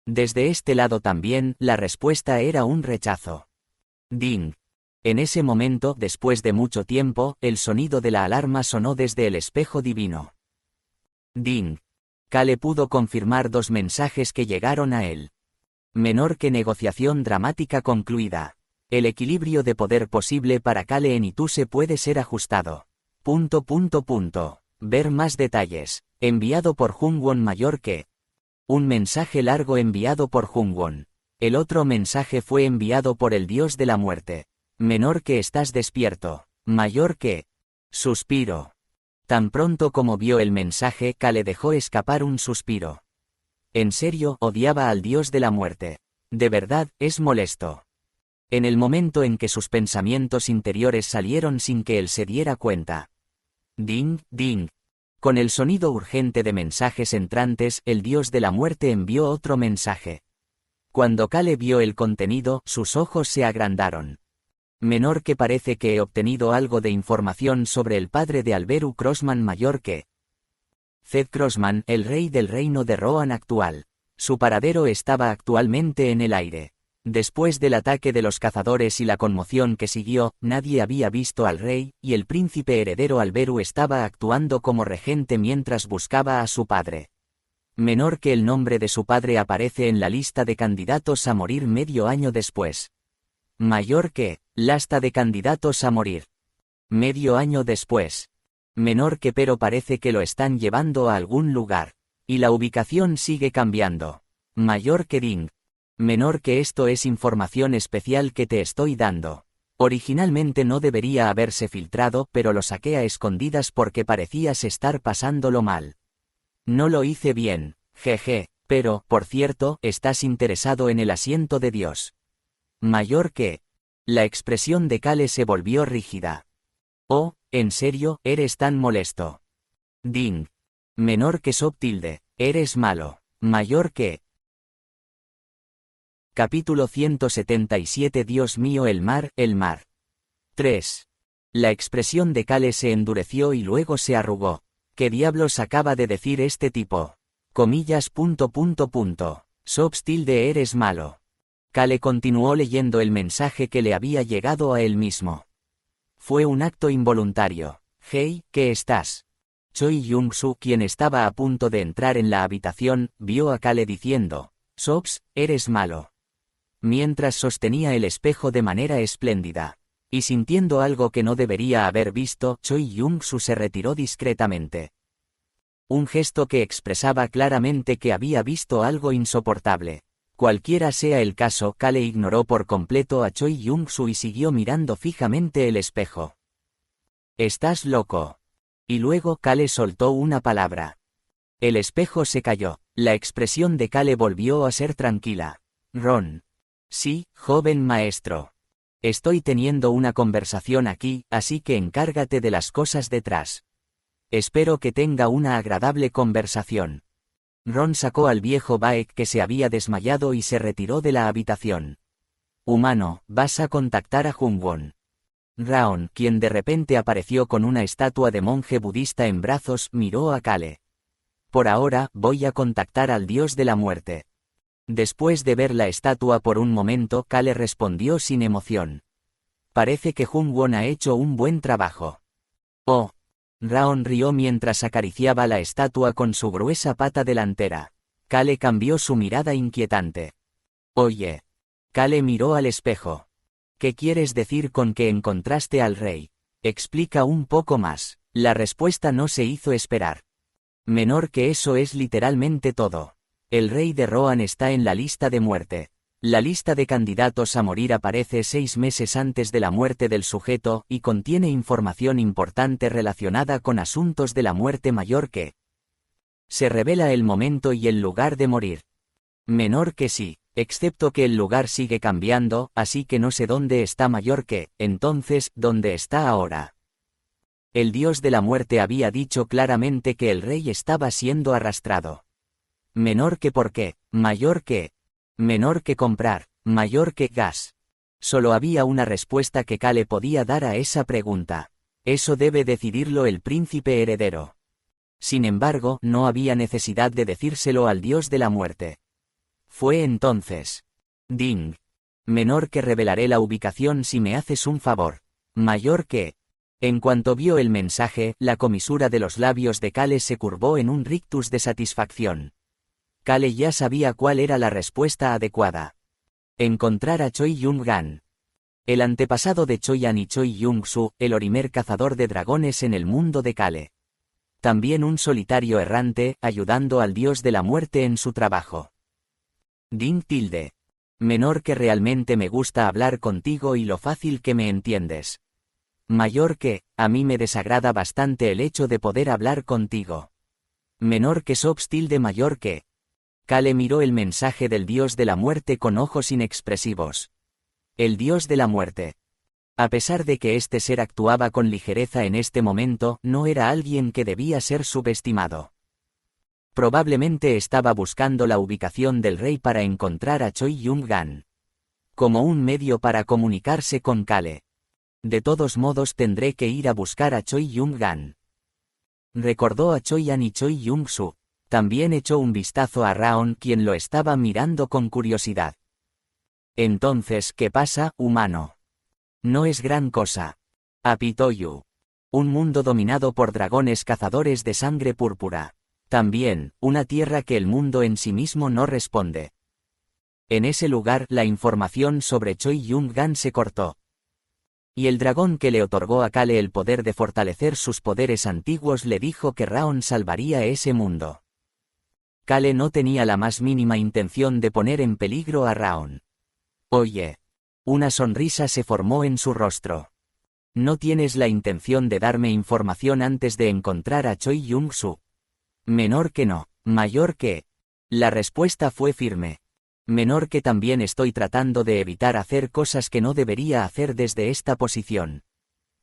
Desde este lado también, la respuesta era un rechazo. Ding. En ese momento, después de mucho tiempo, el sonido de la alarma sonó desde el espejo divino. Ding. Kale pudo confirmar 2 mensajes que llegaron a él. Menor que negociación dramática concluida. El equilibrio de poder posible para Kale en Ituse puede ser ajustado. Ver más detalles. Enviado por Jungwon mayor que. Un mensaje largo enviado por Jungwon. El otro mensaje fue enviado por el dios de la muerte. Menor que estás despierto. Mayor que. Suspiro. Tan pronto como vio el mensaje, Kale dejó escapar un suspiro. En serio, odiaba al dios de la muerte. De verdad, es molesto. En el momento en que sus pensamientos interiores salieron sin que él se diera cuenta. Ding, ding. Con el sonido urgente de mensajes entrantes, el dios de la muerte envió otro mensaje. Cuando Kale vio el contenido, sus ojos se agrandaron. Menor que parece que he obtenido algo de información sobre el padre de Alberu Crossman mayor que Zed Crossman, el rey del reino de Rohan actual. Su paradero estaba actualmente en el aire. Después del ataque de los cazadores y la conmoción que siguió, nadie había visto al rey, y el príncipe heredero Alberu estaba actuando como regente mientras buscaba a su padre. Menor que el nombre de su padre aparece en la lista de candidatos a morir medio año después. Mayor que, lista de candidatos a morir. Medio año después. Menor que pero parece que lo están llevando a algún lugar. Y la ubicación sigue cambiando. Mayor que Ding. Menor que esto es información especial que te estoy dando. Originalmente no debería haberse filtrado, pero lo saqué a escondidas porque parecías estar pasándolo mal. No lo hice bien, jeje, pero, por cierto, estás interesado en el asiento de Dios. Mayor que. La expresión de Kale se volvió rígida. Oh, ¿en serio, eres tan molesto? Ding. Menor que Sob tilde, eres malo. Mayor que. Capítulo 177 Dios mío el mar. 3. La expresión de Kale se endureció y luego se arrugó. ¿Qué diablos acaba de decir este tipo? Comillas. Sob tilde eres malo. Kale continuó leyendo el mensaje que le había llegado a él mismo. Fue un acto involuntario. Hey, ¿qué estás? Choi Jung-soo, quien estaba a punto de entrar en la habitación, vio a Kale diciendo, Sobs, eres malo. Mientras sostenía el espejo de manera espléndida. Y sintiendo algo que no debería haber visto, Choi Jung-soo se retiró discretamente. Un gesto que expresaba claramente que había visto algo insoportable. Cualquiera sea el caso, Kale ignoró por completo a Choi Jung-soo y siguió mirando fijamente el espejo. «Estás loco». Y luego Kale soltó una palabra. El espejo se cayó. La expresión de Kale volvió a ser tranquila. «Ron». «Sí, joven maestro. Estoy teniendo una conversación aquí, así que encárgate de las cosas detrás. Espero que tenga una agradable conversación». Ron sacó al viejo Baek que se había desmayado y se retiró de la habitación. «Humano, vas a contactar a Jungwon». Raon, quien de repente apareció con una estatua de monje budista en brazos, miró a Kale. «Por ahora, voy a contactar al dios de la muerte». Después de ver la estatua por un momento, Kale respondió sin emoción. «Parece que Jungwon ha hecho un buen trabajo». «Oh». Raon rió mientras acariciaba la estatua con su gruesa pata delantera. Kale cambió su mirada inquietante. «Oye». Kale miró al espejo. «¿Qué quieres decir con que encontraste al rey? Explica un poco más». La respuesta no se hizo esperar. «Menor que eso es literalmente todo. El rey de Rohan está en la lista de muerte. La lista de candidatos a morir aparece 6 meses antes de la muerte del sujeto y contiene información importante relacionada con asuntos de la muerte mayor que. Se revela el momento y el lugar de morir. Menor que sí, excepto que el lugar sigue cambiando, así que no sé dónde está mayor que, entonces, ¿dónde está ahora?» El dios de la muerte había dicho claramente que el rey estaba siendo arrastrado. Menor que por qué, mayor que. Menor que comprar, mayor que gas. Solo había una respuesta que Kale podía dar a esa pregunta. Eso debe decidirlo el príncipe heredero. Sin embargo, no había necesidad de decírselo al dios de la muerte. Fue entonces. Ding. Menor que revelaré la ubicación si me haces un favor. Mayor que. En cuanto vio el mensaje, la comisura de los labios de Kale se curvó en un rictus de satisfacción. Kale ya sabía cuál era la respuesta adecuada. Encontrar a Choi Jung-gan. El antepasado de Choyan y Choi Jung-soo, el primer cazador de dragones en el mundo de Kale. También un solitario errante, ayudando al dios de la muerte en su trabajo. Ding tilde. Menor que realmente me gusta hablar contigo y lo fácil que me entiendes. Mayor que, a mí me desagrada bastante el hecho de poder hablar contigo. Menor que Sob tilde mayor que. Kale miró el mensaje del dios de la muerte con ojos inexpresivos. El dios de la muerte. A pesar de que este ser actuaba con ligereza en este momento, no era alguien que debía ser subestimado. Probablemente estaba buscando la ubicación del rey para encontrar a Choi Jung-gan. Como un medio para comunicarse con Kale. De todos modos tendré que ir a buscar a Choi Yun-gan. Recordó a Choi-an y Choi Yun-su. También echó un vistazo a Raon, quien lo estaba mirando con curiosidad. Entonces, ¿qué pasa, humano? No es gran cosa. Apitoyu. Un mundo dominado por dragones cazadores de sangre púrpura. También, una tierra que el mundo en sí mismo no responde. En ese lugar, la información sobre Choi Yun-gan se cortó. Y el dragón que le otorgó a Kale el poder de fortalecer sus poderes antiguos le dijo que Raon salvaría ese mundo. Kale no tenía la más mínima intención de poner en peligro a Raon. Oye. Una sonrisa se formó en su rostro. ¿No tienes la intención de darme información antes de encontrar a Choi Yun-su? Menor que no, mayor que. La respuesta fue firme. Menor que también estoy tratando de evitar hacer cosas que no debería hacer desde esta posición.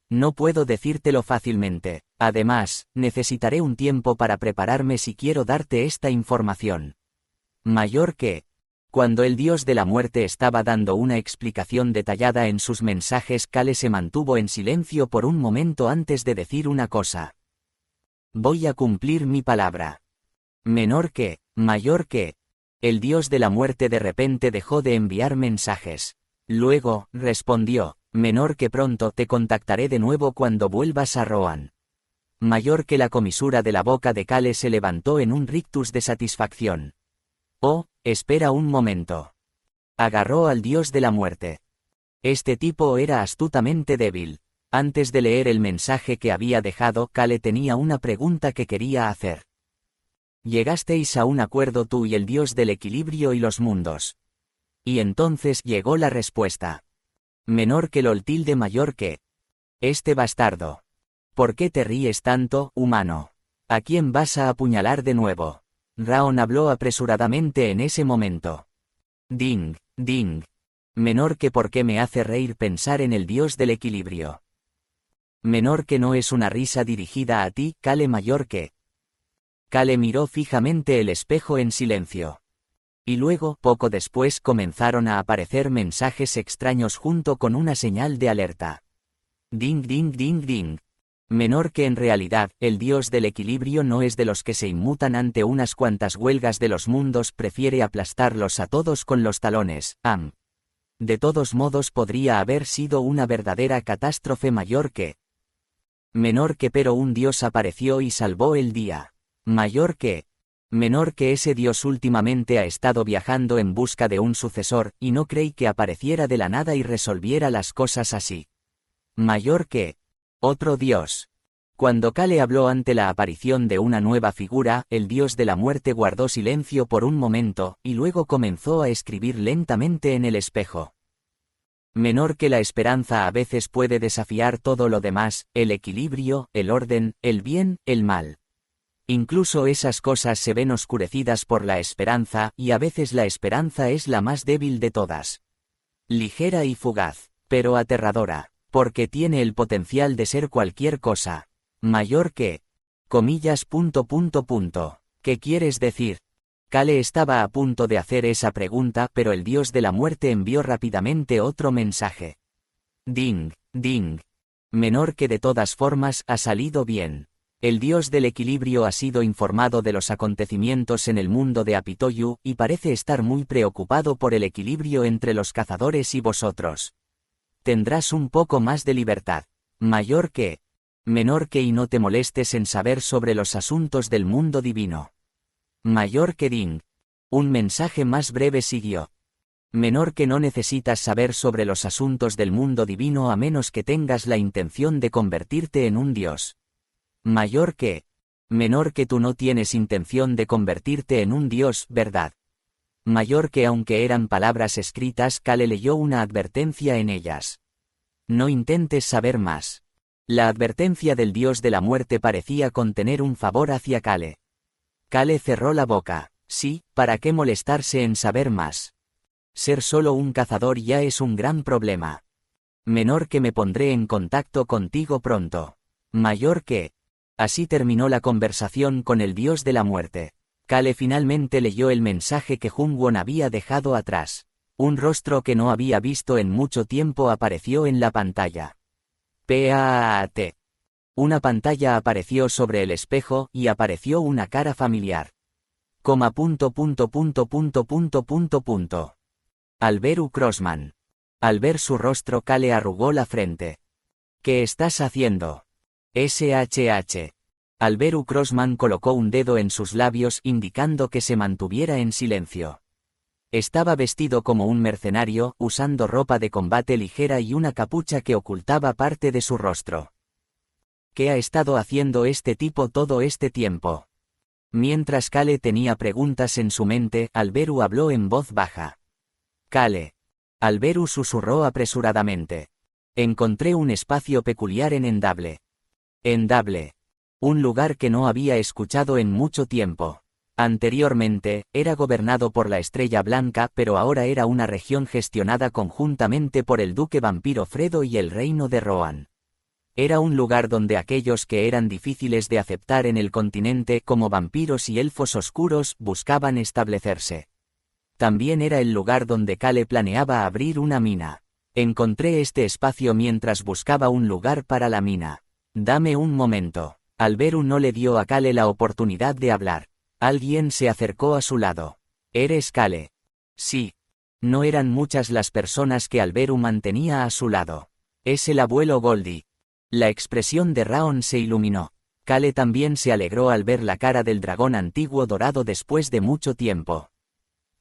No puedo decírtelo fácilmente, además, necesitaré un tiempo para prepararme si quiero darte esta información. Mayor que. Cuando el dios de la muerte estaba dando una explicación detallada en sus mensajes, Kale se mantuvo en silencio por un momento antes de decir una cosa. Voy a cumplir mi palabra. Menor que, mayor que. El dios de la muerte de repente dejó de enviar mensajes. Luego, respondió, menor que pronto te contactaré de nuevo cuando vuelvas a Rohan. Mayor que la comisura de la boca de Kale se levantó en un rictus de satisfacción. Oh, espera un momento. Agarró al dios de la muerte. Este tipo era astutamente débil. Antes de leer el mensaje que había dejado, Kale tenía una pregunta que quería hacer. Llegasteis a un acuerdo tú y el dios del equilibrio y los mundos. Y entonces llegó la respuesta. Menor que el tilde mayor que. Este bastardo. ¿Por qué te ríes tanto, humano? ¿A quién vas a apuñalar de nuevo? Raon habló apresuradamente en ese momento. Ding, ding. Menor que por qué me hace reír pensar en el dios del equilibrio. Menor que no es una risa dirigida a ti, Kale mayor que. Kale miró fijamente el espejo en silencio. Y luego, poco después, comenzaron a aparecer mensajes extraños junto con una señal de alerta. Ding ding ding ding. Menor que en realidad, el dios del equilibrio no es de los que se inmutan ante unas cuantas huelgas de los mundos, prefiere aplastarlos a todos con los talones. De todos modos podría haber sido una verdadera catástrofe mayor que. Menor que pero un dios apareció y salvó el día. Mayor que. Menor que ese dios últimamente ha estado viajando en busca de un sucesor, y no creí que apareciera de la nada y resolviera las cosas así. Mayor que. Otro dios. Cuando Kale habló ante la aparición de una nueva figura, el dios de la muerte guardó silencio por un momento, y luego comenzó a escribir lentamente en el espejo. Menor que la esperanza a veces puede desafiar todo lo demás, el equilibrio, el orden, el bien, el mal. Incluso esas cosas se ven oscurecidas por la esperanza, y a veces la esperanza es la más débil de todas. Ligera y fugaz, pero aterradora. Porque tiene el potencial de ser cualquier cosa. Mayor que. Comillas. ¿Qué quieres decir? Kale estaba a punto de hacer esa pregunta, pero el dios de la muerte envió rápidamente otro mensaje. Ding, ding. Menor que de todas formas ha salido bien. El dios del equilibrio ha sido informado de los acontecimientos en el mundo de Apitoyu, y parece estar muy preocupado por el equilibrio entre los cazadores y vosotros. Tendrás un poco más de libertad. Mayor que. Menor que y no te molestes en saber sobre los asuntos del mundo divino. Mayor que ding. Un mensaje más breve siguió. Menor que no necesitas saber sobre los asuntos del mundo divino a menos que tengas la intención de convertirte en un dios. Mayor que. Menor que tú no tienes intención de convertirte en un dios, ¿verdad? Mayor que aunque eran palabras escritas, Kale leyó una advertencia en ellas. No intentes saber más. La advertencia del dios de la muerte parecía contener un favor hacia Kale. Kale cerró la boca. Sí, ¿para qué molestarse en saber más? Ser solo un cazador ya es un gran problema. Menor que me pondré en contacto contigo pronto. Mayor que. Así terminó la conversación con el dios de la muerte. Kale finalmente leyó el mensaje que Jungwon había dejado atrás. Un rostro que no había visto en mucho tiempo apareció en la pantalla. PAAT. Una pantalla apareció sobre el espejo y apareció una cara familiar. Alberu Crossman. Al ver su rostro, Cale arrugó la frente. ¿Qué estás haciendo? SHH. Alberu Crossman colocó un dedo en sus labios indicando que se mantuviera en silencio. Estaba vestido como un mercenario, usando ropa de combate ligera y una capucha que ocultaba parte de su rostro. ¿Qué ha estado haciendo este tipo todo este tiempo? Mientras Cale tenía preguntas en su mente, Alberu habló en voz baja. Cale. Alberu susurró apresuradamente. Encontré un espacio peculiar en Endable. Endable. Un lugar que no había escuchado en mucho tiempo. Anteriormente, era gobernado por la Estrella Blanca, pero ahora era una región gestionada conjuntamente por el duque vampiro Fredo y el reino de Rohan. Era un lugar donde aquellos que eran difíciles de aceptar en el continente, como vampiros y elfos oscuros, buscaban establecerse. También era el lugar donde Cale planeaba abrir una mina. Encontré este espacio mientras buscaba un lugar para la mina. Dame un momento. Alberu no le dio a Cale la oportunidad de hablar. Alguien se acercó a su lado. ¿Eres Cale? Sí. No eran muchas las personas que Alberu mantenía a su lado. Es el abuelo Goldie. La expresión de Raon se iluminó. Cale también se alegró al ver la cara del dragón antiguo dorado después de mucho tiempo.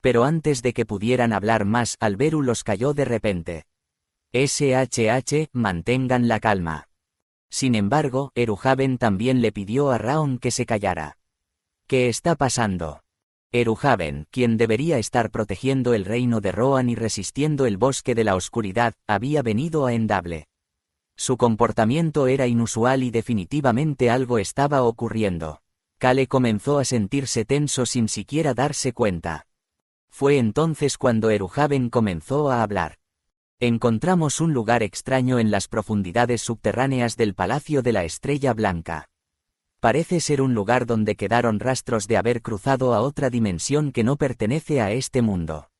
Pero antes de que pudieran hablar más, Alberu los calló de repente. SHH, mantengan la calma. Sin embargo, Eruhaven también le pidió a Raon que se callara. ¿Qué está pasando? Eruhaven, quien debería estar protegiendo el reino de Rohan y resistiendo el bosque de la oscuridad, había venido a Endable. Su comportamiento era inusual y definitivamente algo estaba ocurriendo. Cale comenzó a sentirse tenso sin siquiera darse cuenta. Fue entonces cuando Eruhaven comenzó a hablar. Encontramos un lugar extraño en las profundidades subterráneas del Palacio de la Estrella Blanca. Parece ser un lugar donde quedaron rastros de haber cruzado a otra dimensión que no pertenece a este mundo.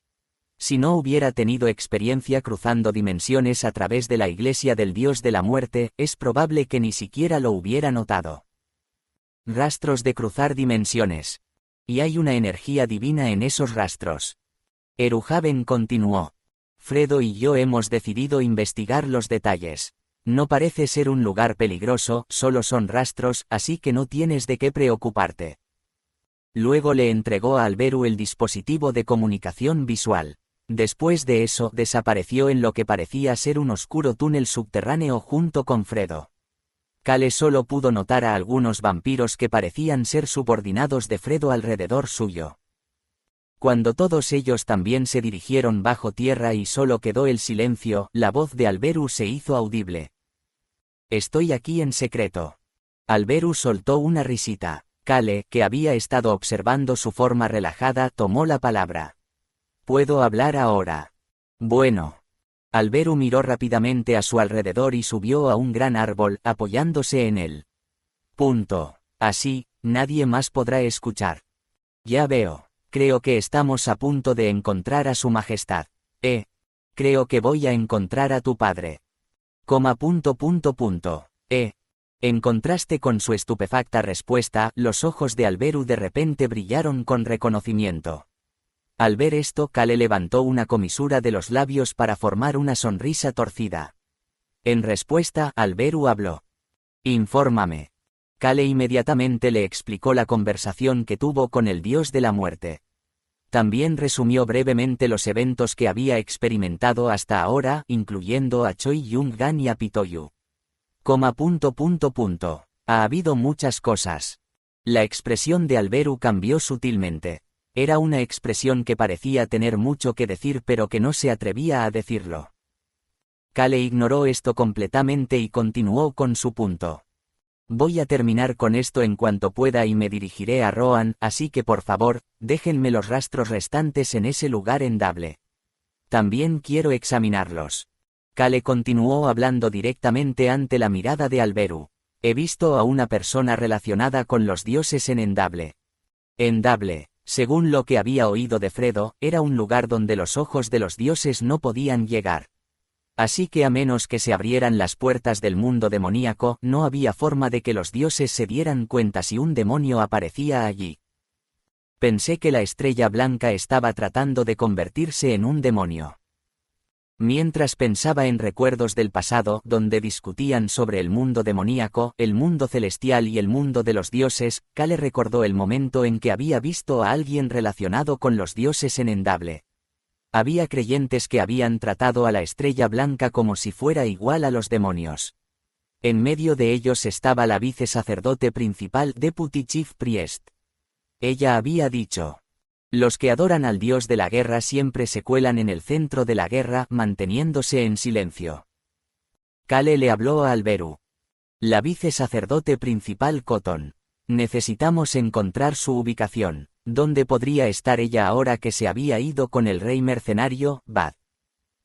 Si no hubiera tenido experiencia cruzando dimensiones a través de la iglesia del dios de la muerte, es probable que ni siquiera lo hubiera notado. Rastros de cruzar dimensiones. Y hay una energía divina en esos rastros. Eruhaven continuó. Fredo y yo hemos decidido investigar los detalles. No parece ser un lugar peligroso, solo son rastros, así que no tienes de qué preocuparte. Luego le entregó a Alberu el dispositivo de comunicación visual. Después de eso, desapareció en lo que parecía ser un oscuro túnel subterráneo junto con Fredo. Cale solo pudo notar a algunos vampiros que parecían ser subordinados de Fredo alrededor suyo. Cuando todos ellos también se dirigieron bajo tierra y solo quedó el silencio, la voz de Alberu se hizo audible. Estoy aquí en secreto. Alberu soltó una risita. Cale, que había estado observando su forma relajada, tomó la palabra. ¿Puedo hablar ahora? Bueno. Alberu miró rápidamente a su alrededor y subió a un gran árbol, apoyándose en él. Así, nadie más podrá escuchar. Ya veo. Creo que estamos a punto de encontrar a su majestad. Creo que voy a encontrar a tu padre. En contraste con su estupefacta respuesta, los ojos de Alberu de repente brillaron con reconocimiento. Al ver esto, Cale levantó una comisura de los labios para formar una sonrisa torcida. En respuesta, Alberu habló. Infórmame. Cale inmediatamente le explicó la conversación que tuvo con el dios de la muerte. También resumió brevemente los eventos que había experimentado hasta ahora, incluyendo a Choi Yun-gan y a Pitoyu. Ha habido muchas cosas. La expresión de Alberu cambió sutilmente. Era una expresión que parecía tener mucho que decir pero que no se atrevía a decirlo. Cale ignoró esto completamente y continuó con su punto. Voy a terminar con esto en cuanto pueda y me dirigiré a Rohan, así que por favor, déjenme los rastros restantes en ese lugar Endable. También quiero examinarlos. Cale continuó hablando directamente ante la mirada de Alberu. He visto a una persona relacionada con los dioses en Endable. Endable, según lo que había oído de Fredo, era un lugar donde los ojos de los dioses no podían llegar. Así que a menos que se abrieran las puertas del mundo demoníaco, no había forma de que los dioses se dieran cuenta si un demonio aparecía allí. Pensé que la estrella blanca estaba tratando de convertirse en un demonio. Mientras pensaba en recuerdos del pasado donde discutían sobre el mundo demoníaco, el mundo celestial y el mundo de los dioses, Kale recordó el momento en que había visto a alguien relacionado con los dioses en Endable. Había creyentes que habían tratado a la estrella blanca como si fuera igual a los demonios. En medio de ellos estaba la vicesacerdote principal, Deputy Chief Priest. Ella había dicho: los que adoran al dios de la guerra siempre se cuelan en el centro de la guerra, manteniéndose en silencio. Kale le habló a Alberu. La vicesacerdote principal Cotton. Necesitamos encontrar su ubicación. ¿Dónde podría estar ella ahora que se había ido con el rey mercenario, Bad?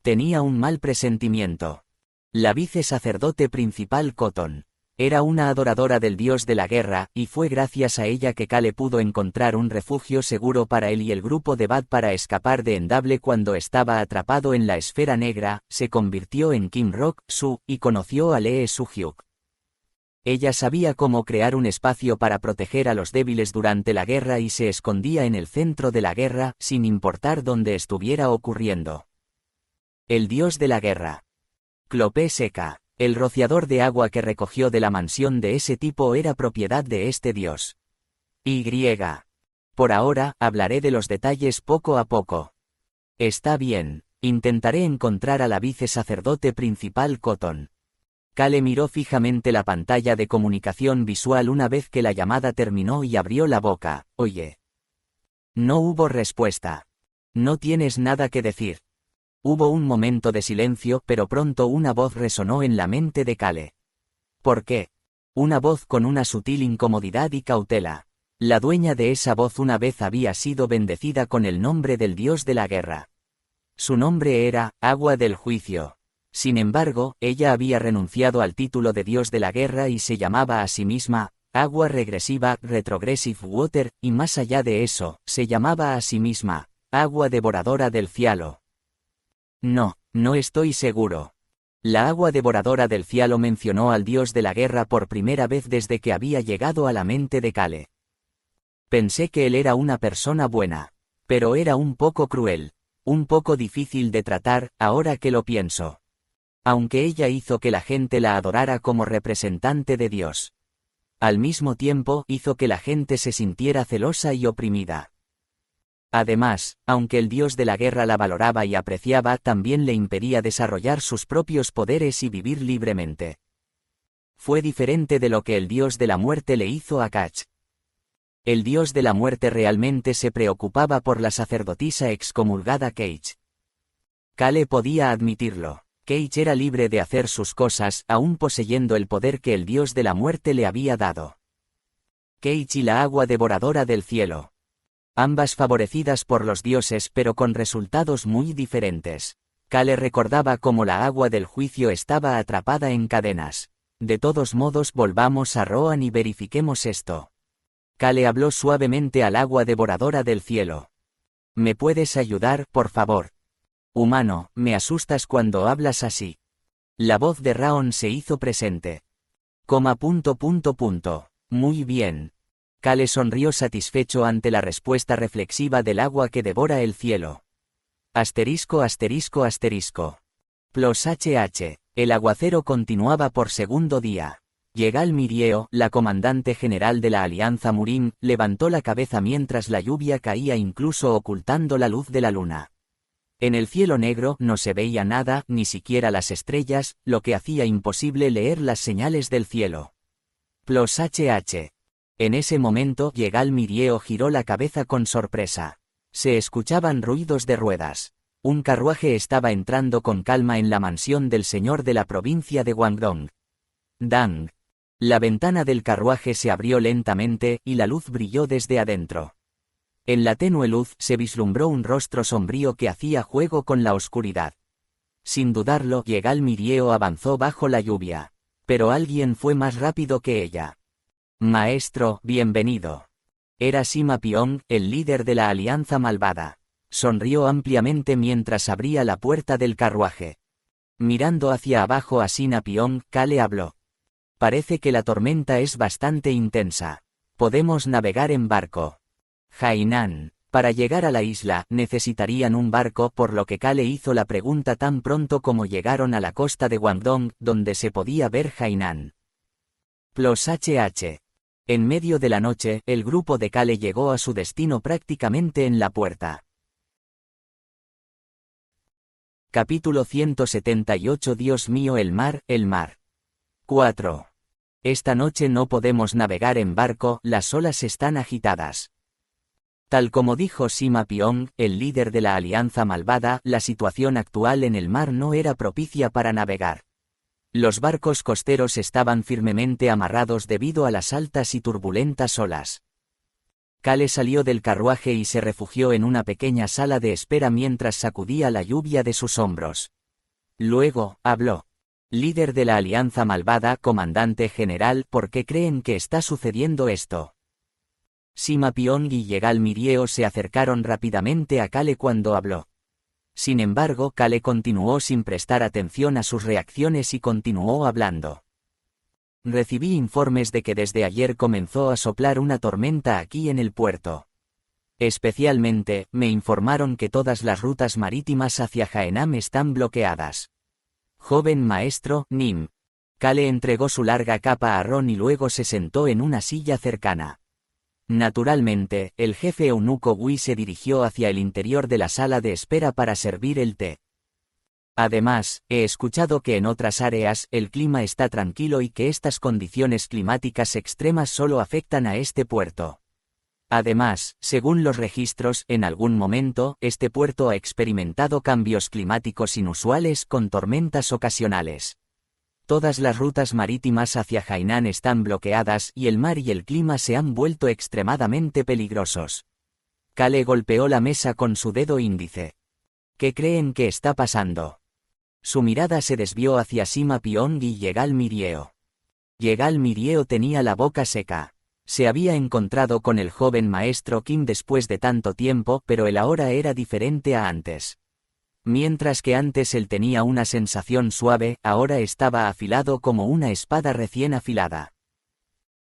Tenía un mal presentimiento. La vicesacerdote principal Cotton era una adoradora del dios de la guerra, y fue gracias a ella que Kale pudo encontrar un refugio seguro para él y el grupo de Bad para escapar de Endable cuando estaba atrapado en la esfera negra. Se convirtió en Kim Rock-Su, y conoció a Lee Su-hyuk. Ella sabía cómo crear un espacio para proteger a los débiles durante la guerra y se escondía en el centro de la guerra, sin importar dónde estuviera ocurriendo. El dios de la guerra. Clopé seca. El rociador de agua que recogió de la mansión de ese tipo era propiedad de este dios. Y. Por ahora, hablaré de los detalles poco a poco. Está bien, intentaré encontrar a la vicesacerdote principal Cotton. Kale miró fijamente la pantalla de comunicación visual una vez que la llamada terminó y abrió la boca. Oye. No hubo respuesta. No tienes nada que decir. Hubo un momento de silencio, pero pronto una voz resonó en la mente de Kale. ¿Por qué? Una voz con una sutil incomodidad y cautela. La dueña de esa voz una vez había sido bendecida con el nombre del dios de la guerra. Su nombre era Agua del Juicio. Sin embargo, ella había renunciado al título de dios de la guerra y se llamaba a sí misma Agua Regresiva, Retrogressive Water, y más allá de eso, se llamaba a sí misma Agua Devoradora del Cielo. No estoy seguro. La Agua Devoradora del Cielo mencionó al dios de la guerra por primera vez desde que había llegado a la mente de Kale. Pensé que él era una persona buena, pero era un poco cruel, un poco difícil de tratar, ahora que lo pienso. Aunque ella hizo que la gente la adorara como representante de Dios. Al mismo tiempo, hizo que la gente se sintiera celosa y oprimida. Además, aunque el dios de la guerra la valoraba y apreciaba, también le impedía desarrollar sus propios poderes y vivir libremente. Fue diferente de lo que el dios de la muerte le hizo a Kach. El dios de la muerte realmente se preocupaba por la sacerdotisa excomulgada Cage. Kale podía admitirlo. Cage era libre de hacer sus cosas, aún poseyendo el poder que el dios de la muerte le había dado. Cage y la Agua Devoradora del Cielo. Ambas favorecidas por los dioses pero con resultados muy diferentes. Kale recordaba cómo la Agua del Juicio estaba atrapada en cadenas. De todos modos, volvamos a Rohan y verifiquemos esto. Kale habló suavemente al Agua Devoradora del Cielo. ¿Me puedes ayudar, por favor? Humano, me asustas cuando hablas así. La voz de Raon se hizo presente. Muy bien. Kale sonrió satisfecho ante la respuesta reflexiva del agua que devora el cielo. Plus HH. El aguacero continuaba por segundo día. Yegal Mirieo, la comandante general de la Alianza Murim, levantó la cabeza mientras la lluvia caía incluso ocultando la luz de la luna. En el cielo negro no se veía nada, ni siquiera las estrellas, lo que hacía imposible leer las señales del cielo. Plus HH. En ese momento, Yegal Mirieo giró la cabeza con sorpresa. Se escuchaban ruidos de ruedas. Un carruaje estaba entrando con calma en la mansión del señor de la provincia de Guangdong. Dang. La ventana del carruaje se abrió lentamente, y la luz brilló desde adentro. En la tenue luz se vislumbró un rostro sombrío que hacía juego con la oscuridad. Sin dudarlo, Yegal Mirieo avanzó bajo la lluvia. Pero alguien fue más rápido que ella. Maestro, bienvenido. Era Sima Piong, el líder de la Alianza Malvada. Sonrió ampliamente mientras abría la puerta del carruaje. Mirando hacia abajo a Sinapion, Kale habló. Parece que la tormenta es bastante intensa. Podemos navegar en barco. Hainan. Para llegar a la isla, necesitarían un barco, por lo que Kale hizo la pregunta tan pronto como llegaron a la costa de Guangdong, donde se podía ver Hainan. Plus HH. En medio de la noche, el grupo de Kale llegó a su destino prácticamente en la puerta. Capítulo 178. Dios mío, el mar, el mar. 4. Esta noche no podemos navegar en barco, las olas están agitadas. Tal como dijo Sima Piong, el líder de la Alianza Malvada, la situación actual en el mar no era propicia para navegar. Los barcos costeros estaban firmemente amarrados debido a las altas y turbulentas olas. Kale salió del carruaje y se refugió en una pequeña sala de espera mientras sacudía la lluvia de sus hombros. Luego, habló. Líder de la Alianza Malvada, comandante general, ¿por qué creen que está sucediendo esto? Sima Piong y Yegal Mirieo se acercaron rápidamente a Kale cuando habló. Sin embargo, Kale continuó sin prestar atención a sus reacciones y continuó hablando. Recibí informes de que desde ayer comenzó a soplar una tormenta aquí en el puerto. Especialmente, me informaron que todas las rutas marítimas hacia Haenam están bloqueadas. Joven maestro, Nim. Kale entregó su larga capa a Ron y luego se sentó en una silla cercana. Naturalmente, el jefe eunuco Wei se dirigió hacia el interior de la sala de espera para servir el té. Además, he escuchado que en otras áreas el clima está tranquilo y que estas condiciones climáticas extremas solo afectan a este puerto. Además, según los registros, en algún momento, este puerto ha experimentado cambios climáticos inusuales con tormentas ocasionales. Todas las rutas marítimas hacia Hainan están bloqueadas y el mar y el clima se han vuelto extremadamente peligrosos. Kale golpeó la mesa con su dedo índice. ¿Qué creen que está pasando? Su mirada se desvió hacia Sima Piong y Yegal Mirieo. Yegal Mirieo tenía la boca seca. Se había encontrado con el joven maestro Kim después de tanto tiempo, pero él ahora era diferente a antes. Mientras que antes él tenía una sensación suave, ahora estaba afilado como una espada recién afilada.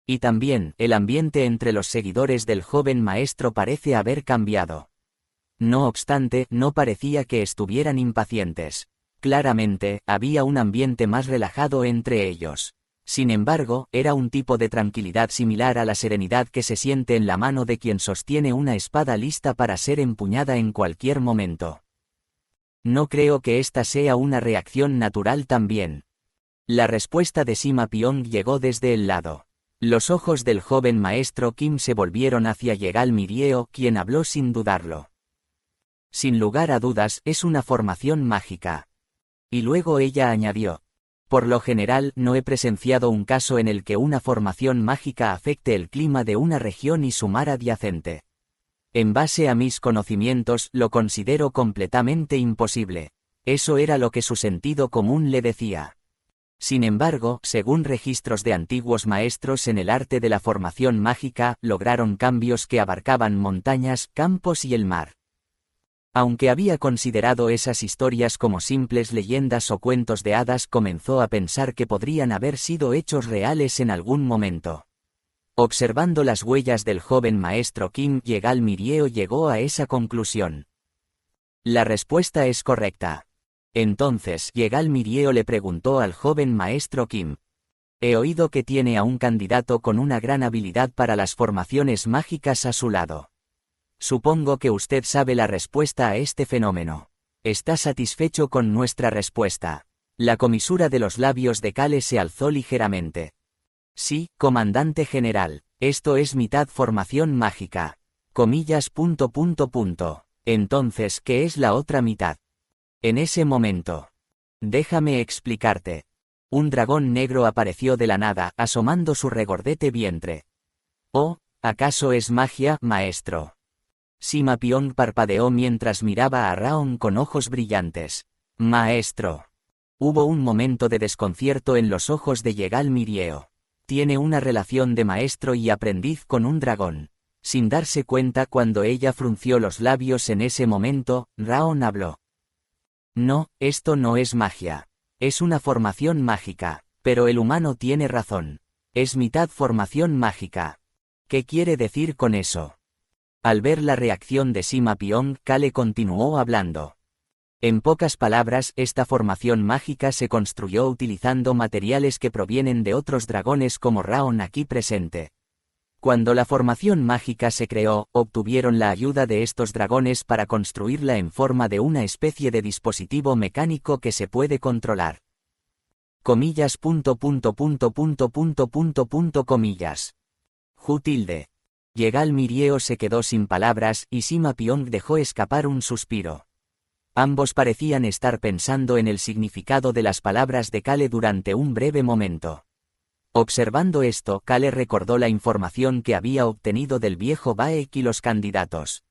Y también, el ambiente entre los seguidores del joven maestro parece haber cambiado. No obstante, no parecía que estuvieran impacientes. Claramente, había un ambiente más relajado entre ellos. Sin embargo, era un tipo de tranquilidad similar a la serenidad que se siente en la mano de quien sostiene una espada lista para ser empuñada en cualquier momento. No creo que esta sea una reacción natural también. La respuesta de Sima Piong llegó desde el lado. Los ojos del joven maestro Kim se volvieron hacia Yegal Mirieo, quien habló sin dudarlo. Sin lugar a dudas, es una formación mágica. Y luego ella añadió. Por lo general, no he presenciado un caso en el que una formación mágica afecte el clima de una región y su mar adyacente. En base a mis conocimientos, lo considero completamente imposible. Eso era lo que su sentido común le decía. Sin embargo, según registros de antiguos maestros en el arte de la formación mágica, lograron cambios que abarcaban montañas, campos y el mar. Aunque había considerado esas historias como simples leyendas o cuentos de hadas, comenzó a pensar que podrían haber sido hechos reales en algún momento. Observando las huellas del joven maestro Kim, Yegal Mirieo llegó a esa conclusión. La respuesta es correcta. Entonces, Yegal Mirieo le preguntó al joven maestro Kim. He oído que tiene a un candidato con una gran habilidad para las formaciones mágicas a su lado. Supongo que usted sabe la respuesta a este fenómeno. ¿Está satisfecho con nuestra respuesta? La comisura de los labios de Kale se alzó ligeramente. Sí, comandante general, esto es mitad formación mágica. Comillas. Entonces, ¿qué es la otra mitad? En ese momento. Déjame explicarte. Un dragón negro apareció de la nada, asomando su regordete vientre. ¿Oh, acaso es magia, maestro? Sima Piong parpadeó mientras miraba a Raon con ojos brillantes. Maestro. Hubo un momento de desconcierto en los ojos de Yegal Mirieo. Tiene una relación de maestro y aprendiz con un dragón. Sin darse cuenta cuando ella frunció los labios en ese momento, Raon habló. No, esto no es magia. Es una formación mágica, pero el humano tiene razón. Es mitad formación mágica. ¿Qué quiere decir con eso? Al ver la reacción de Sima Piong, Kale continuó hablando. En pocas palabras, esta formación mágica se construyó utilizando materiales que provienen de otros dragones como Raon aquí presente. Cuando la formación mágica se creó, obtuvieron la ayuda de estos dragones para construirla en forma de una especie de dispositivo mecánico que se puede controlar. Comillas. Comillas. Jutilde. Yegal Mirieo se quedó sin palabras y Sima Piong dejó escapar un suspiro. Ambos parecían estar pensando en el significado de las palabras de Kale durante un breve momento. Observando esto, Kale recordó la información que había obtenido del viejo Baek y los candidatos.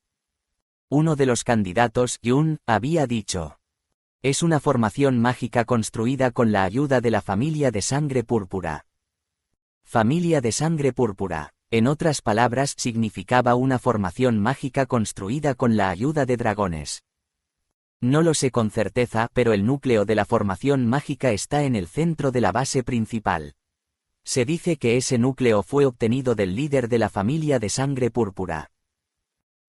Uno de los candidatos, Yun, había dicho: es una formación mágica construida con la ayuda de la familia de sangre púrpura. Familia de sangre púrpura, en otras palabras, significaba una formación mágica construida con la ayuda de dragones. No lo sé con certeza, pero el núcleo de la formación mágica está en el centro de la base principal. Se dice que ese núcleo fue obtenido del líder de la familia de sangre púrpura.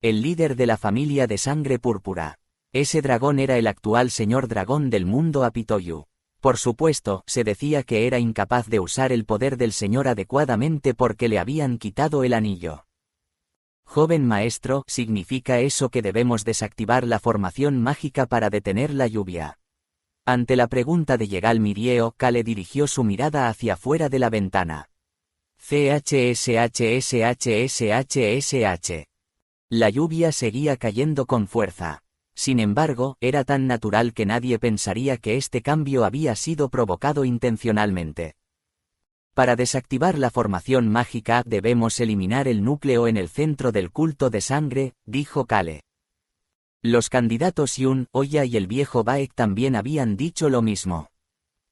El líder de la familia de sangre púrpura. Ese dragón era el actual señor dragón del mundo Apitoyu. Por supuesto, se decía que era incapaz de usar el poder del señor adecuadamente porque le habían quitado el anillo. Joven maestro, ¿significa eso que debemos desactivar la formación mágica para detener la lluvia? Ante la pregunta de Yegal Mirieo, Kale dirigió su mirada hacia fuera de la ventana. CHSHSHSHSH. La lluvia seguía cayendo con fuerza. Sin embargo, era tan natural que nadie pensaría que este cambio había sido provocado intencionalmente. Para desactivar la formación mágica debemos eliminar el núcleo en el centro del culto de sangre, dijo Kale. Los candidatos Yun, Oya y el viejo Baek también habían dicho lo mismo.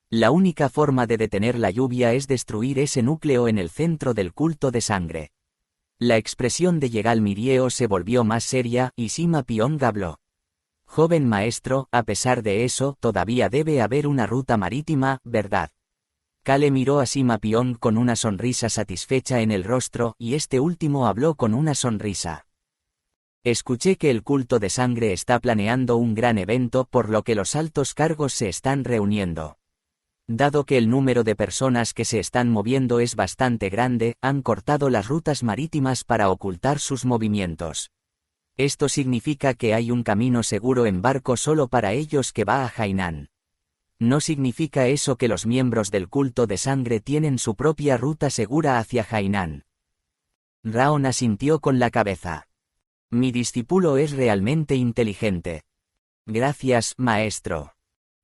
La única forma de detener la lluvia es destruir ese núcleo en el centro del culto de sangre. La expresión de Yegal Mirieo se volvió más seria y Sima Piong habló. Joven maestro, a pesar de eso, todavía debe haber una ruta marítima, ¿verdad? Kale miró a Sima Piong con una sonrisa satisfecha en el rostro y este último habló con una sonrisa. Escuché que el culto de sangre está planeando un gran evento por lo que los altos cargos se están reuniendo. Dado que el número de personas que se están moviendo es bastante grande, han cortado las rutas marítimas para ocultar sus movimientos. Esto significa que hay un camino seguro en barco solo para ellos que va a Hainan. ¿No significa eso que los miembros del culto de sangre tienen su propia ruta segura hacia Hainan? Raon asintió con la cabeza. Mi discípulo es realmente inteligente. Gracias, maestro.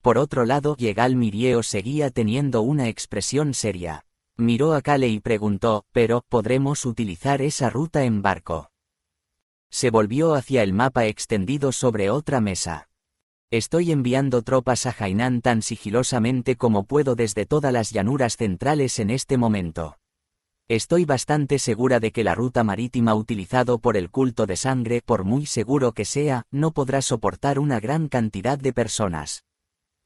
Por otro lado, Yegal Mirieo seguía teniendo una expresión seria. Miró a Kale y preguntó, ¿pero podremos utilizar esa ruta en barco? Se volvió hacia el mapa extendido sobre otra mesa. Estoy enviando tropas a Hainan tan sigilosamente como puedo desde todas las llanuras centrales en este momento. Estoy bastante segura de que la ruta marítima utilizado por el culto de sangre, por muy seguro que sea, no podrá soportar una gran cantidad de personas.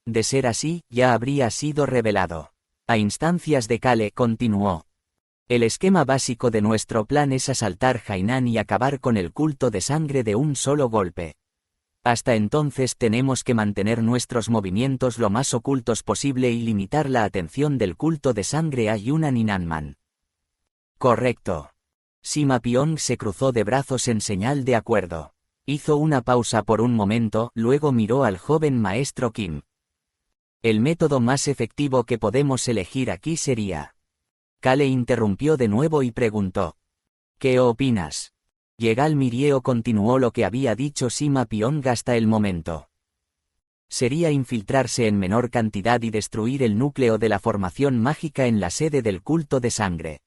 De ser así, ya habría sido revelado. A instancias de Kale, continuó. El esquema básico de nuestro plan es asaltar Hainan y acabar con el culto de sangre de un solo golpe. Hasta entonces tenemos que mantener nuestros movimientos lo más ocultos posible y limitar la atención del culto de sangre a Yunnan y Nanman. Correcto. Sima Piong se cruzó de brazos en señal de acuerdo. Hizo una pausa por un momento, luego miró al joven maestro Kim. El método más efectivo que podemos elegir aquí sería. Kale interrumpió de nuevo y preguntó. ¿Qué opinas? Yegal Mirieo continuó lo que había dicho Sima Piong hasta el momento. Sería infiltrarse en menor cantidad y destruir el núcleo de la formación mágica en la sede del culto de sangre.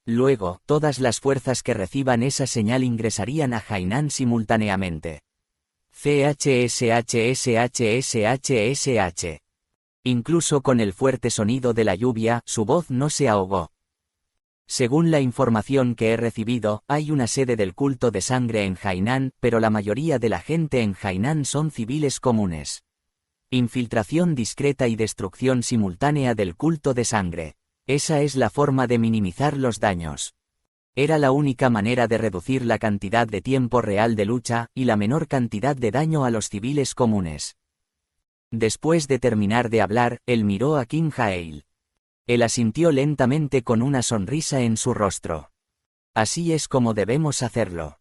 Luego, todas las fuerzas que reciban esa señal ingresarían a Hainan simultáneamente. CHSHSHSHSH. Incluso con el fuerte sonido de la lluvia, su voz no se ahogó. Según la información que he recibido, hay una sede del culto de sangre en Hainan, pero la mayoría de la gente en Hainan son civiles comunes. Infiltración discreta y destrucción simultánea del culto de sangre. Esa es la forma de minimizar los daños. Era la única manera de reducir la cantidad de tiempo real de lucha y la menor cantidad de daño a los civiles comunes. Después de terminar de hablar, él miró a Kim Hale. Él asintió lentamente con una sonrisa en su rostro. Así es como debemos hacerlo.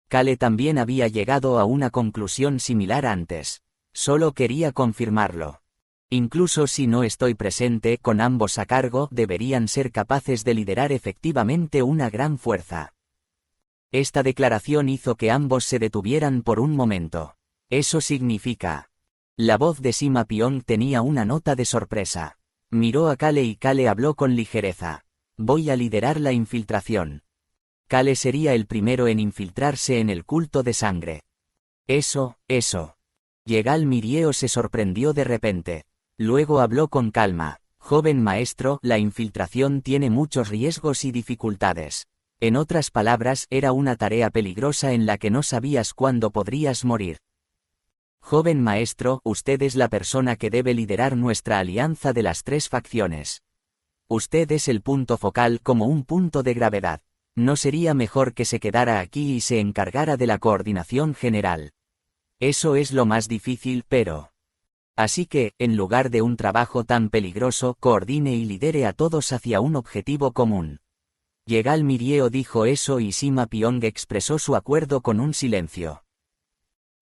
Kale también había llegado a una conclusión similar antes. Solo quería confirmarlo. Incluso si no estoy presente, con ambos a cargo, deberían ser capaces de liderar efectivamente una gran fuerza. Esta declaración hizo que ambos se detuvieran por un momento. Eso significa. La voz de Sima Pyong tenía una nota de sorpresa. Miró a Kale y Kale habló con ligereza. Voy a liderar la infiltración. Kale sería el primero en infiltrarse en el culto de sangre. Eso. Yegal Mirieo se sorprendió de repente. Luego habló con calma. Joven maestro, la infiltración tiene muchos riesgos y dificultades. En otras palabras, era una tarea peligrosa en la que no sabías cuándo podrías morir. Joven maestro, usted es la persona que debe liderar nuestra alianza de las 3 facciones. Usted es el punto focal como un punto de gravedad. ¿No sería mejor que se quedara aquí y se encargara de la coordinación general? Eso es lo más difícil, pero... Así que, en lugar de un trabajo tan peligroso, coordine y lidere a todos hacia un objetivo común. Yegal Mirieo dijo eso y Sima Pyong expresó su acuerdo con un silencio.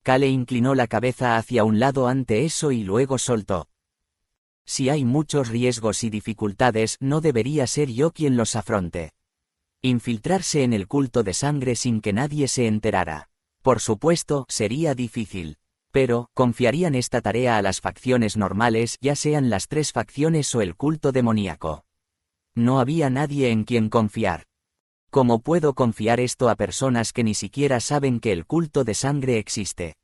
Kale inclinó la cabeza hacia un lado ante eso y luego soltó. Si hay muchos riesgos y dificultades, no debería ser yo quien los afronte. Infiltrarse en el culto de sangre sin que nadie se enterara. Por supuesto, sería difícil. Pero, confiarían esta tarea a las facciones normales, ya sean las 3 facciones o el culto demoníaco. No había nadie en quien confiar. ¿Cómo puedo confiar esto a personas que ni siquiera saben que el culto de sangre existe?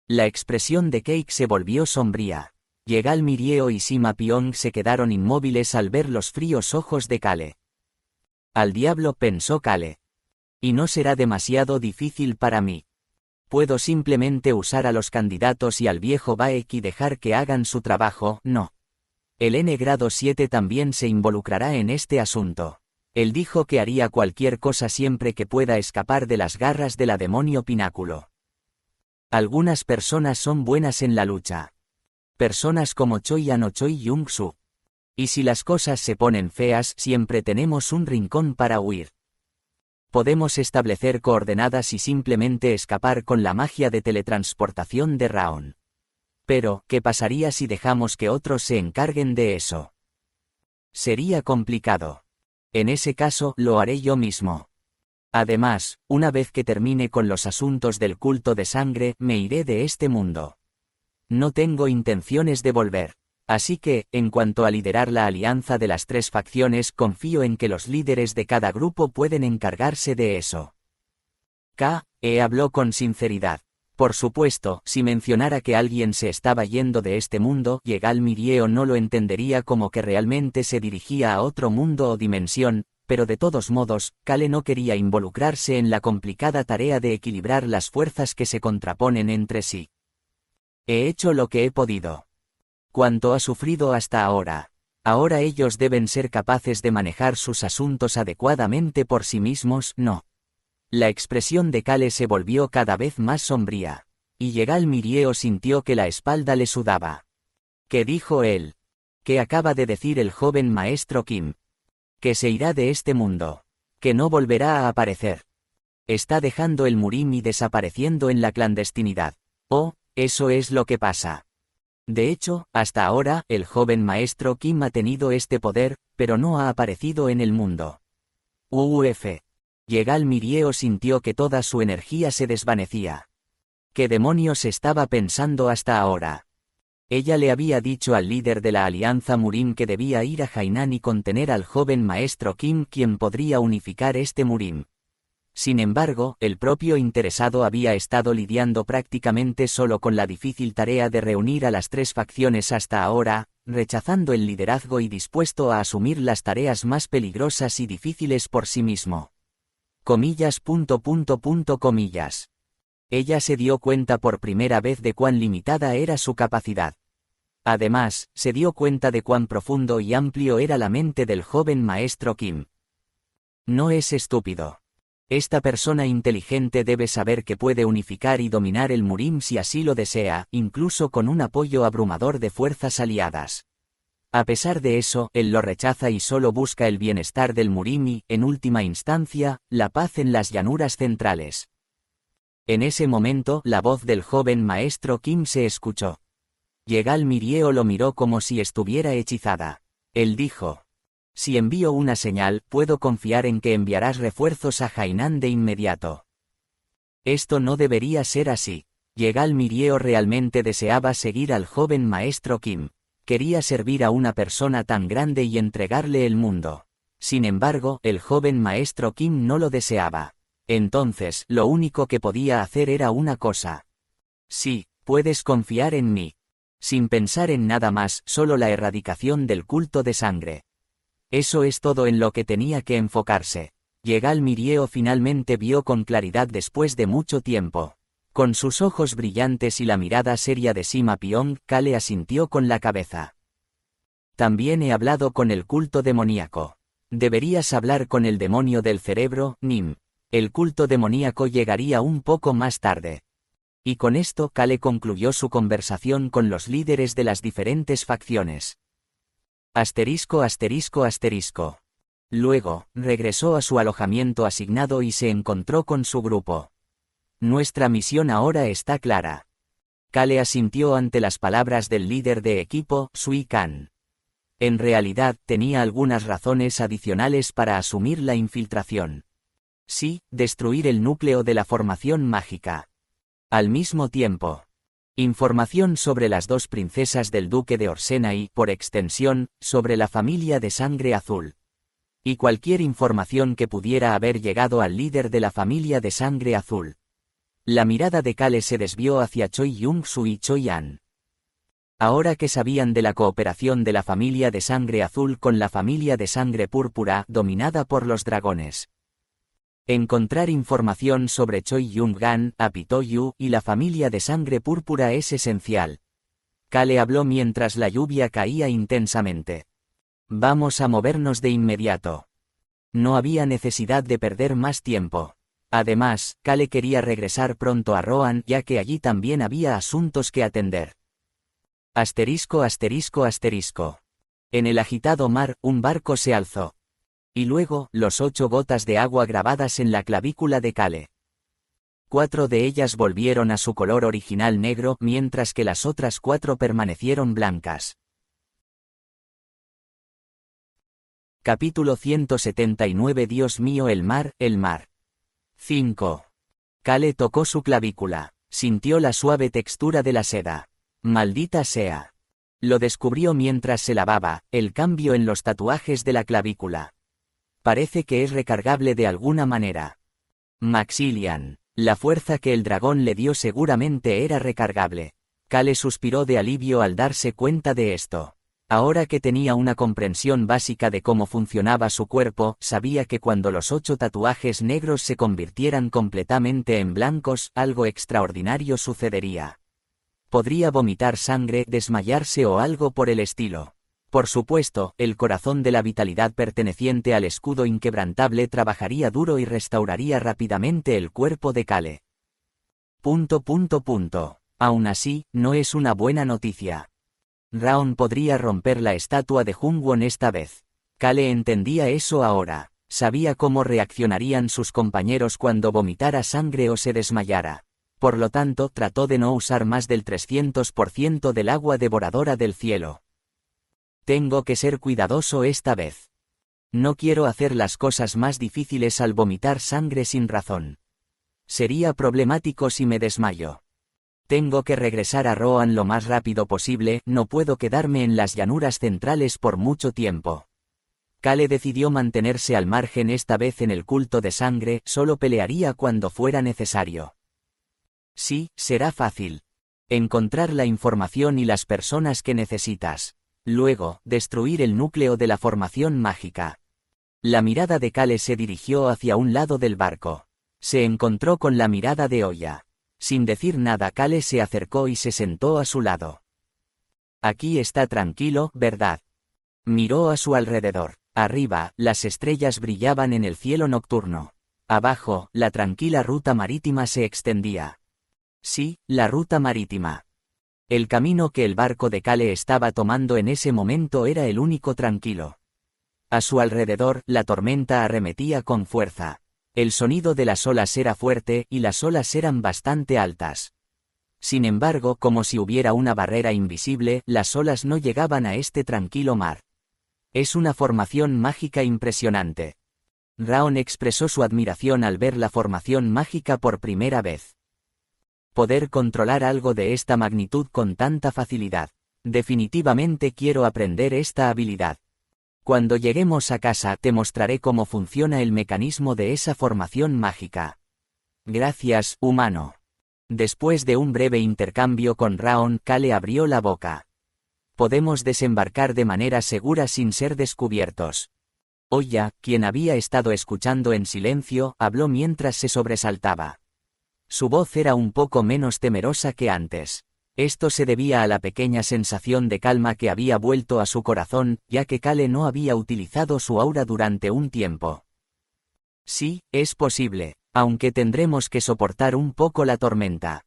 La expresión de Cake se volvió sombría. Yegal Mirieo y Sima Pyong se quedaron inmóviles al ver los fríos ojos de Kale. Al diablo, pensó Kale. Y no será demasiado difícil para mí. Puedo simplemente usar a los candidatos y al viejo Baek y dejar que hagan su trabajo, no. El N-grado 7 también se involucrará en este asunto. Él dijo que haría cualquier cosa siempre que pueda escapar de las garras de la demonio pináculo. Algunas personas son buenas en la lucha. Personas como Choi An o Choi Jung-soo. Y si las cosas se ponen feas, siempre tenemos un rincón para huir. Podemos establecer coordenadas y simplemente escapar con la magia de teletransportación de Raon. Pero, ¿qué pasaría si dejamos que otros se encarguen de eso? Sería complicado. En ese caso, lo haré yo mismo. Además, una vez que termine con los asuntos del culto de sangre, me iré de este mundo. No tengo intenciones de volver. Así que, en cuanto a liderar la alianza de las 3 facciones, confío en que los líderes de cada grupo pueden encargarse de eso. K.E. habló con sinceridad. Por supuesto, si mencionara que alguien se estaba yendo de este mundo, Yegal Mirieo no lo entendería como que realmente se dirigía a otro mundo o dimensión, pero de todos modos, Kale no quería involucrarse en la complicada tarea de equilibrar las fuerzas que se contraponen entre sí. He hecho lo que he podido. Cuanto ha sufrido hasta ahora. Ahora ellos deben ser capaces de manejar sus asuntos adecuadamente por sí mismos, no. La expresión de Kale se volvió cada vez más sombría. Y Yegal Mirieo sintió que la espalda le sudaba. ¿Qué dijo él? ¿Qué acaba de decir el joven maestro Kim? Que se irá de este mundo. Que no volverá a aparecer. Está dejando el Murim y desapareciendo en la clandestinidad. Oh, eso es lo que pasa. De hecho, hasta ahora, el joven maestro Kim ha tenido este poder, pero no ha aparecido en el mundo. Yegal Mirieo sintió que toda su energía se desvanecía. ¿Qué demonios estaba pensando hasta ahora? Ella le había dicho al líder de la alianza Murim que debía ir a Hainan y contener al joven maestro Kim, quien podría unificar este Murim. Sin embargo, el propio interesado había estado lidiando prácticamente solo con la difícil tarea de reunir a las 3 facciones hasta ahora, rechazando el liderazgo y dispuesto a asumir las tareas más peligrosas y difíciles por sí mismo. Comillas. Ella se dio cuenta por primera vez de cuán limitada era su capacidad. Además, se dio cuenta de cuán profundo y amplio era la mente del joven maestro Kim. No es estúpido. Esta persona inteligente debe saber que puede unificar y dominar el Murim si así lo desea, incluso con un apoyo abrumador de fuerzas aliadas. A pesar de eso, él lo rechaza y solo busca el bienestar del Murim y, en última instancia, la paz en las llanuras centrales. En ese momento, la voz del joven maestro Kim se escuchó. Yegal Mirieo lo miró como si estuviera hechizada. Él dijo: si envío una señal, puedo confiar en que enviarás refuerzos a Hainan de inmediato. Esto no debería ser así. Yegal Mirieo realmente deseaba seguir al joven maestro Kim. Quería servir a una persona tan grande y entregarle el mundo. Sin embargo, el joven maestro Kim no lo deseaba. Entonces, lo único que podía hacer era una cosa. Sí, puedes confiar en mí. Sin pensar en nada más, solo la erradicación del culto de sangre. Eso es todo en lo que tenía que enfocarse. Yegal Mirieo finalmente vio con claridad después de mucho tiempo. Con sus ojos brillantes y la mirada seria de Sima Pyong, Kale asintió con la cabeza. También he hablado con el culto demoníaco. Deberías hablar con el demonio del cerebro, Nim. El culto demoníaco llegaría un poco más tarde. Y con esto Kale concluyó su conversación con los líderes de las diferentes facciones. Asterisco. Luego, regresó a su alojamiento asignado y se encontró con su grupo. Nuestra misión ahora está clara. Kale asintió ante las palabras del líder de equipo, Sui Kan. En realidad, tenía algunas razones adicionales para asumir la infiltración. Sí, destruir el núcleo de la formación mágica. Al mismo tiempo, información sobre las dos princesas del duque de Orsena y, por extensión, sobre la familia de sangre azul. Y cualquier información que pudiera haber llegado al líder de la familia de sangre azul. La mirada de Kale se desvió hacia Choi Yong-su y Choi An. Ahora que sabían de la cooperación de la familia de sangre azul con la familia de sangre púrpura dominada por los dragones. Encontrar información sobre Choi Yong-gan, Apitoyu y la familia de sangre púrpura es esencial. Kale habló mientras la lluvia caía intensamente. Vamos a movernos de inmediato. No había necesidad de perder más tiempo. Además, Kale quería regresar pronto a Rohan ya que allí también había asuntos que atender. Asterisco. En el agitado mar, un barco se alzó. Y luego, los 8 gotas de agua grabadas en la clavícula de Kale. 4 de ellas volvieron a su color original negro, mientras que las otras 4 permanecieron blancas. Capítulo 179. Dios mío, el mar. 5. Kale tocó su clavícula. Sintió la suave textura de la seda. Maldita sea. Lo descubrió mientras se lavaba, el cambio en los tatuajes de la clavícula. Parece que es recargable de alguna manera. Maxilian. La fuerza que el dragón le dio seguramente era recargable. Kale suspiró de alivio al darse cuenta de esto. Ahora que tenía una comprensión básica de cómo funcionaba su cuerpo, sabía que cuando los 8 tatuajes negros se convirtieran completamente en blancos, algo extraordinario sucedería. Podría vomitar sangre, desmayarse o algo por el estilo. Por supuesto, el corazón de la vitalidad perteneciente al escudo inquebrantable trabajaría duro y restauraría rápidamente el cuerpo de Kale. Aún así, no es una buena noticia. Raon podría romper la estatua de Jungwon esta vez. Kale entendía eso ahora. Sabía cómo reaccionarían sus compañeros cuando vomitara sangre o se desmayara. Por lo tanto, trató de no usar más del 300% del agua devoradora del cielo. Tengo que ser cuidadoso esta vez. No quiero hacer las cosas más difíciles al vomitar sangre sin razón. Sería problemático si me desmayo. Tengo que regresar a Rohan lo más rápido posible, no puedo quedarme en las llanuras centrales por mucho tiempo. Kale decidió mantenerse al margen esta vez en el culto de sangre, solo pelearía cuando fuera necesario. Sí, será fácil. Encontrar la información y las personas que necesitas. Luego, destruir el núcleo de la formación mágica. La mirada de Kale se dirigió hacia un lado del barco. Se encontró con la mirada de Oya. Sin decir nada, Kale se acercó y se sentó a su lado. Aquí está tranquilo, ¿verdad? Miró a su alrededor. Arriba, las estrellas brillaban en el cielo nocturno. Abajo, la tranquila ruta marítima se extendía. Sí, la ruta marítima. El camino que el barco de Kale estaba tomando en ese momento era el único tranquilo. A su alrededor, la tormenta arremetía con fuerza. El sonido de las olas era fuerte y las olas eran bastante altas. Sin embargo, como si hubiera una barrera invisible, las olas no llegaban a este tranquilo mar. Es una formación mágica impresionante. Raon expresó su admiración al ver la formación mágica por primera vez. Poder controlar algo de esta magnitud con tanta facilidad. Definitivamente quiero aprender esta habilidad. Cuando lleguemos a casa te mostraré cómo funciona el mecanismo de esa formación mágica. Gracias, humano. Después de un breve intercambio con Raon, Kale abrió la boca. Podemos desembarcar de manera segura sin ser descubiertos. Oya, quien había estado escuchando en silencio, habló mientras se sobresaltaba. Su voz era un poco menos temerosa que antes. Esto se debía a la pequeña sensación de calma que había vuelto a su corazón, ya que Kale no había utilizado su aura durante un tiempo. Sí, es posible, aunque tendremos que soportar un poco la tormenta.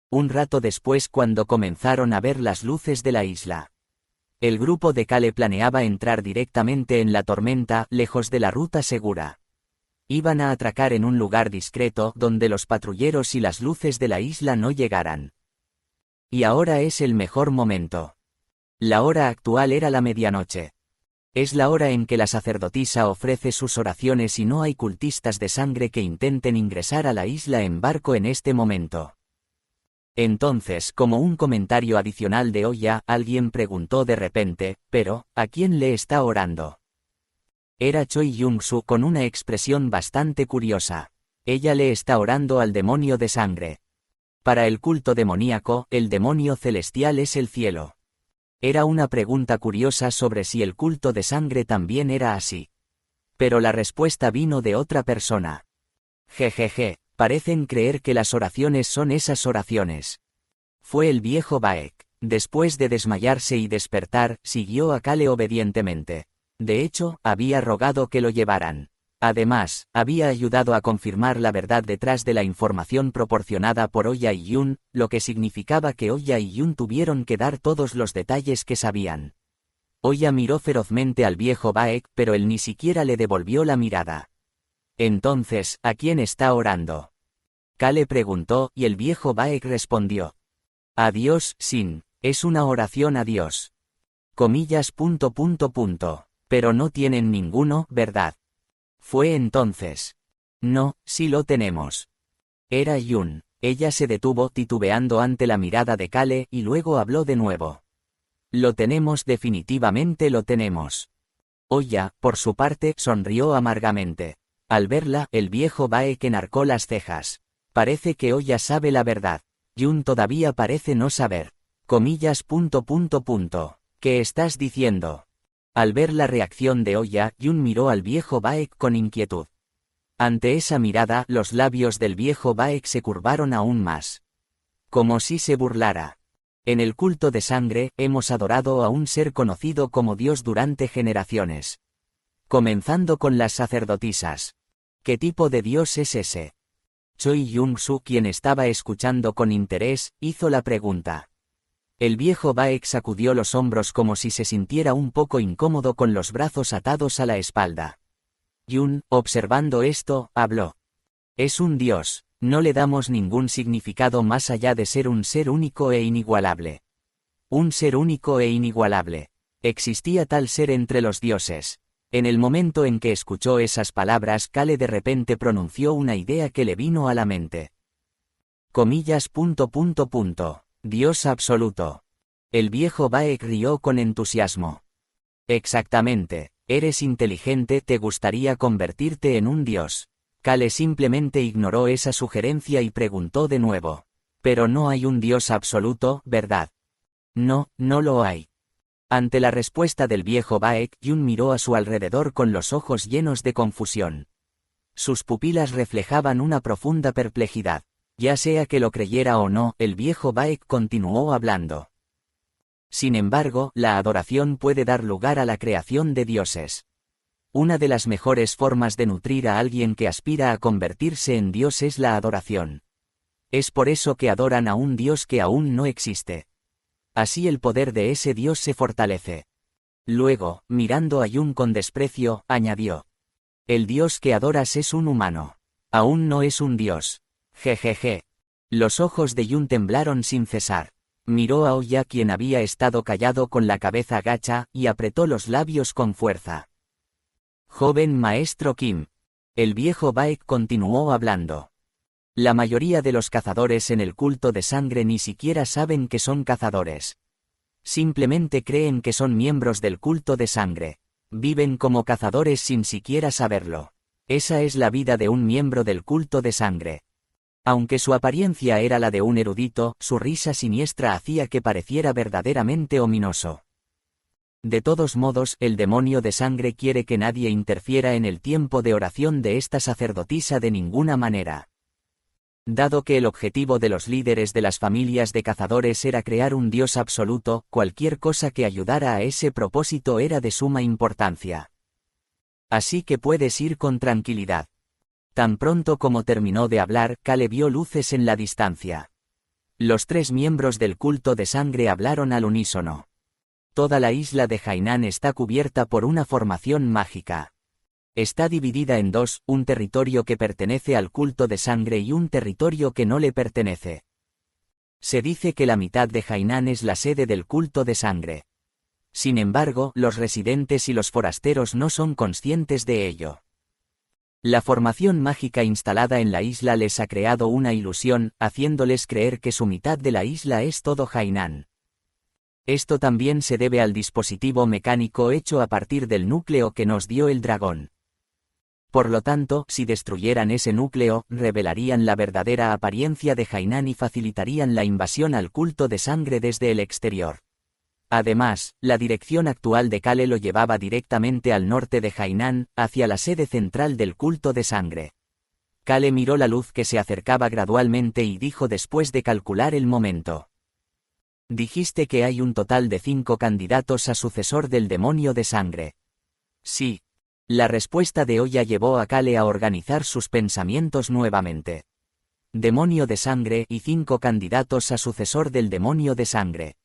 Un rato después, cuando comenzaron a ver las luces de la isla. El grupo de Kale planeaba entrar directamente en la tormenta, lejos de la ruta segura. Iban a atracar en un lugar discreto, donde los patrulleros y las luces de la isla no llegaran. Y ahora es el mejor momento. La hora actual era la medianoche. Es la hora en que la sacerdotisa ofrece sus oraciones y no hay cultistas de sangre que intenten ingresar a la isla en barco en este momento. Entonces, como un comentario adicional de Oya, alguien preguntó de repente, pero, ¿a quién le está orando? Era Choi Jung-soo con una expresión bastante curiosa. Ella le está orando al demonio de sangre. Para el culto demoníaco, el demonio celestial es el cielo. Era una pregunta curiosa sobre si el culto de sangre también era así. Pero la respuesta vino de otra persona. Jejeje, parecen creer que las oraciones son esas oraciones. Fue el viejo Baek. Después de desmayarse y despertar, siguió a Kale obedientemente. De hecho, había rogado que lo llevaran. Además, había ayudado a confirmar la verdad detrás de la información proporcionada por Oya y Yun, lo que significaba que Oya y Yun tuvieron que dar todos los detalles que sabían. Oya miró ferozmente al viejo Baek, pero él ni siquiera le devolvió la mirada. Entonces, ¿a quién está orando? Kale preguntó, y el viejo Baek respondió. A Dios, Sin, es una oración a Dios. Comillas. Pero no tienen ninguno, ¿verdad? Fue entonces. No, sí lo tenemos. Era Yun. Ella se detuvo titubeando ante la mirada de Kale y luego habló de nuevo. Lo tenemos, definitivamente lo tenemos. Oya, por su parte, sonrió amargamente. Al verla, el viejo Baek enarcó las cejas. Parece que Oya sabe la verdad. Yun todavía parece no saber. Comillas. ¿Qué estás diciendo? Al ver la reacción de Oya, Yun miró al viejo Baek con inquietud. Ante esa mirada, los labios del viejo Baek se curvaron aún más. Como si se burlara. En el culto de sangre, hemos adorado a un ser conocido como Dios durante generaciones. Comenzando con las sacerdotisas. ¿Qué tipo de Dios es ese? Choi Jung-soo, quien estaba escuchando con interés, hizo la pregunta. El viejo Baek sacudió los hombros como si se sintiera un poco incómodo con los brazos atados a la espalda. Yun, observando esto, habló. Es un dios, no le damos ningún significado más allá de ser un ser único e inigualable. Un ser único e inigualable. Existía tal ser entre los dioses. En el momento en que escuchó esas palabras, Kale de repente pronunció una idea que le vino a la mente. Comillas. Dios absoluto. El viejo Baek rió con entusiasmo. Exactamente, eres inteligente, te gustaría convertirte en un dios. Kale simplemente ignoró esa sugerencia y preguntó de nuevo. Pero no hay un dios absoluto, ¿verdad? No, no lo hay. Ante la respuesta del viejo Baek, Yun miró a su alrededor con los ojos llenos de confusión. Sus pupilas reflejaban una profunda perplejidad. Ya sea que lo creyera o no, el viejo Baek continuó hablando. Sin embargo, la adoración puede dar lugar a la creación de dioses. Una de las mejores formas de nutrir a alguien que aspira a convertirse en Dios es la adoración. Es por eso que adoran a un Dios que aún no existe. Así el poder de ese Dios se fortalece. Luego, mirando a Yun con desprecio, añadió. El Dios que adoras es un humano. Aún no es un Dios. Jejeje. Los ojos de Yun temblaron sin cesar. Miró a Oya, quien había estado callado con la cabeza gacha, y apretó los labios con fuerza. Joven maestro Kim. El viejo Baek continuó hablando. La mayoría de los cazadores en el culto de sangre ni siquiera saben que son cazadores. Simplemente creen que son miembros del culto de sangre. Viven como cazadores sin siquiera saberlo. Esa es la vida de un miembro del culto de sangre. Aunque su apariencia era la de un erudito, su risa siniestra hacía que pareciera verdaderamente ominoso. De todos modos, el demonio de sangre quiere que nadie interfiera en el tiempo de oración de esta sacerdotisa de ninguna manera. Dado que el objetivo de los líderes de las familias de cazadores era crear un Dios absoluto, cualquier cosa que ayudara a ese propósito era de suma importancia. Así que puedes ir con tranquilidad. Tan pronto como terminó de hablar, Kale vio luces en la distancia. Los 3 miembros del culto de sangre hablaron al unísono. Toda la isla de Hainan está cubierta por una formación mágica. Está dividida en 2, un territorio que pertenece al culto de sangre y un territorio que no le pertenece. Se dice que la mitad de Hainan es la sede del culto de sangre. Sin embargo, los residentes y los forasteros no son conscientes de ello. La formación mágica instalada en la isla les ha creado una ilusión, haciéndoles creer que su mitad de la isla es todo Hainan. Esto también se debe al dispositivo mecánico hecho a partir del núcleo que nos dio el dragón. Por lo tanto, si destruyeran ese núcleo, revelarían la verdadera apariencia de Hainan y facilitarían la invasión al culto de sangre desde el exterior. Además, la dirección actual de Kale lo llevaba directamente al norte de Hainan, hacia la sede central del culto de sangre. Kale miró la luz que se acercaba gradualmente y dijo después de calcular el momento. Dijiste que hay un total de 5 candidatos a sucesor del demonio de sangre. Sí. La respuesta de Oya llevó a Kale a organizar sus pensamientos nuevamente. Demonio de sangre y 5 candidatos a sucesor del demonio de sangre.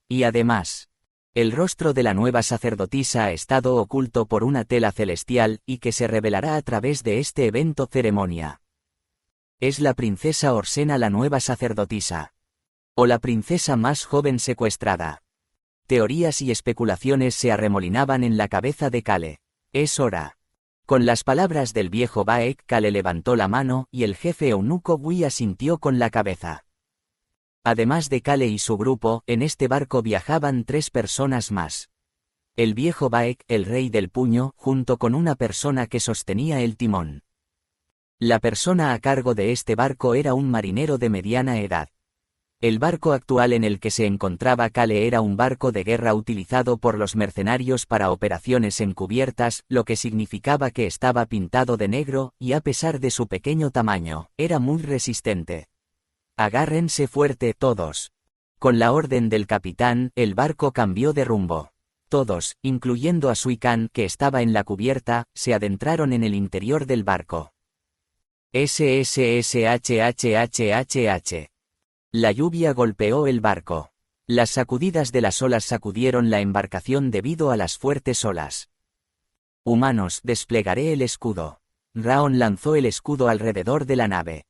Y además, el rostro de la nueva sacerdotisa ha estado oculto por una tela celestial y que se revelará a través de este evento ceremonia. ¿Es la princesa Orsena la nueva sacerdotisa? ¿O la princesa más joven secuestrada? Teorías y especulaciones se arremolinaban en la cabeza de Kale. Es hora. Con las palabras del viejo Baek, Kale levantó la mano y el jefe eunuco Wi asintió con la cabeza. Además de Kale y su grupo, en este barco viajaban 3 personas más. El viejo Baek, el rey del puño, junto con una persona que sostenía el timón. La persona a cargo de este barco era un marinero de mediana edad. El barco actual en el que se encontraba Kale era un barco de guerra utilizado por los mercenarios para operaciones encubiertas, lo que significaba que estaba pintado de negro, y a pesar de su pequeño tamaño, era muy resistente. Agárrense fuerte todos. Con la orden del capitán, el barco cambió de rumbo. Todos, incluyendo a Suikan, que estaba en la cubierta, se adentraron en el interior del barco. SSSHHHH. La lluvia golpeó el barco. Las sacudidas de las olas sacudieron la embarcación debido a las fuertes olas. Humanos, desplegaré el escudo. Raon lanzó el escudo alrededor de la nave.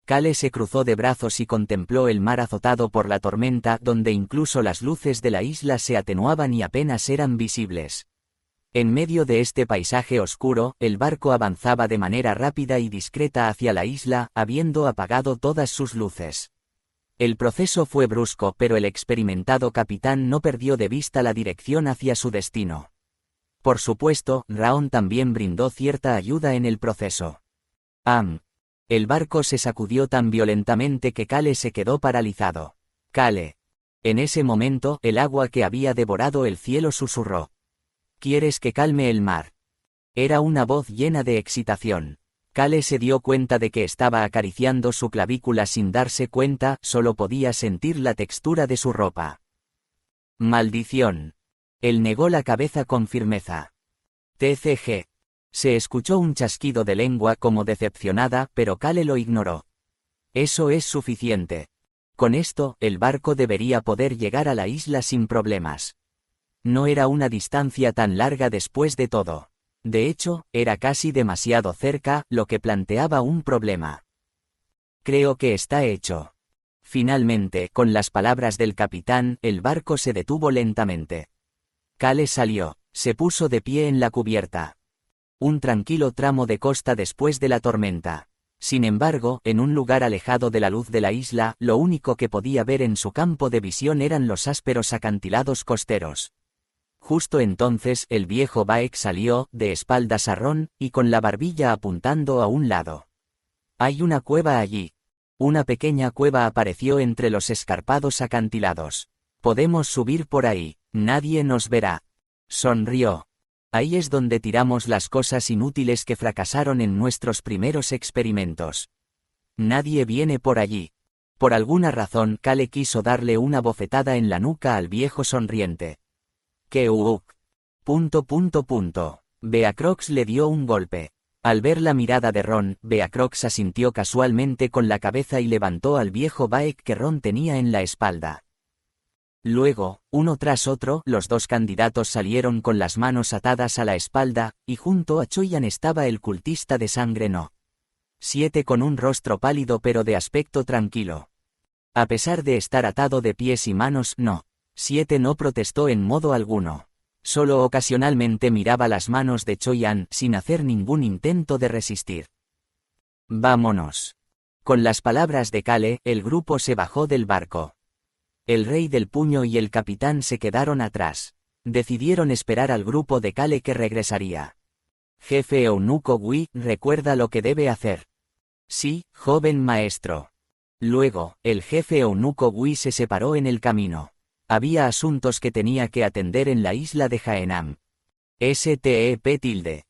Kale se cruzó de brazos y contempló el mar azotado por la tormenta, donde incluso las luces de la isla se atenuaban y apenas eran visibles. En medio de este paisaje oscuro, el barco avanzaba de manera rápida y discreta hacia la isla, habiendo apagado todas sus luces. El proceso fue brusco, pero el experimentado capitán no perdió de vista la dirección hacia su destino. Por supuesto, Raon también brindó cierta ayuda en el proceso. El barco se sacudió tan violentamente que Kale se quedó paralizado. Kale. En ese momento, el agua que había devorado el cielo susurró. ¿Quieres que calme el mar? Era una voz llena de excitación. Kale se dio cuenta de que estaba acariciando su clavícula sin darse cuenta, solo podía sentir la textura de su ropa. ¡Maldición! Él negó la cabeza con firmeza. TCG. Se escuchó un chasquido de lengua como decepcionada, pero Kale lo ignoró. Eso es suficiente. Con esto, el barco debería poder llegar a la isla sin problemas. No era una distancia tan larga después de todo. De hecho, era casi demasiado cerca, lo que planteaba un problema. Creo que está hecho. Finalmente, con las palabras del capitán, el barco se detuvo lentamente. Kale salió, se puso de pie en la cubierta. Un tranquilo tramo de costa después de la tormenta. Sin embargo, en un lugar alejado de la luz de la isla, lo único que podía ver en su campo de visión eran los ásperos acantilados costeros. Justo entonces el viejo Baek salió, de espaldas a Ron, y con la barbilla apuntando a un lado. Hay una cueva allí. Una pequeña cueva apareció entre los escarpados acantilados. Podemos subir por ahí, nadie nos verá. Sonrió. Ahí es donde tiramos las cosas inútiles que fracasaron en nuestros primeros experimentos. Nadie viene por allí. Por alguna razón Kale quiso darle una bofetada en la nuca al viejo sonriente. ¡Keuk! Beacrox le dio un golpe. Al ver la mirada de Ron, Beacrox asintió casualmente con la cabeza y levantó al viejo Baek que Ron tenía en la espalda. Luego, uno tras otro, los dos candidatos salieron con las manos atadas a la espalda, y junto a Choyan estaba el cultista de sangre No. 7 con un rostro pálido pero de aspecto tranquilo. A pesar de estar atado de pies y manos, No. 7 no protestó en modo alguno. Solo ocasionalmente miraba las manos de Choyan sin hacer ningún intento de resistir. «Vámonos». Con las palabras de Kale, el grupo se bajó del barco. El rey del puño y el capitán se quedaron atrás. Decidieron esperar al grupo de Kale que regresaría. «Jefe Eunuco Wi, recuerda lo que debe hacer». «Sí, joven maestro». Luego, el jefe Eunuco Wi se separó en el camino. Había asuntos que tenía que atender en la isla de Jaenam. Step.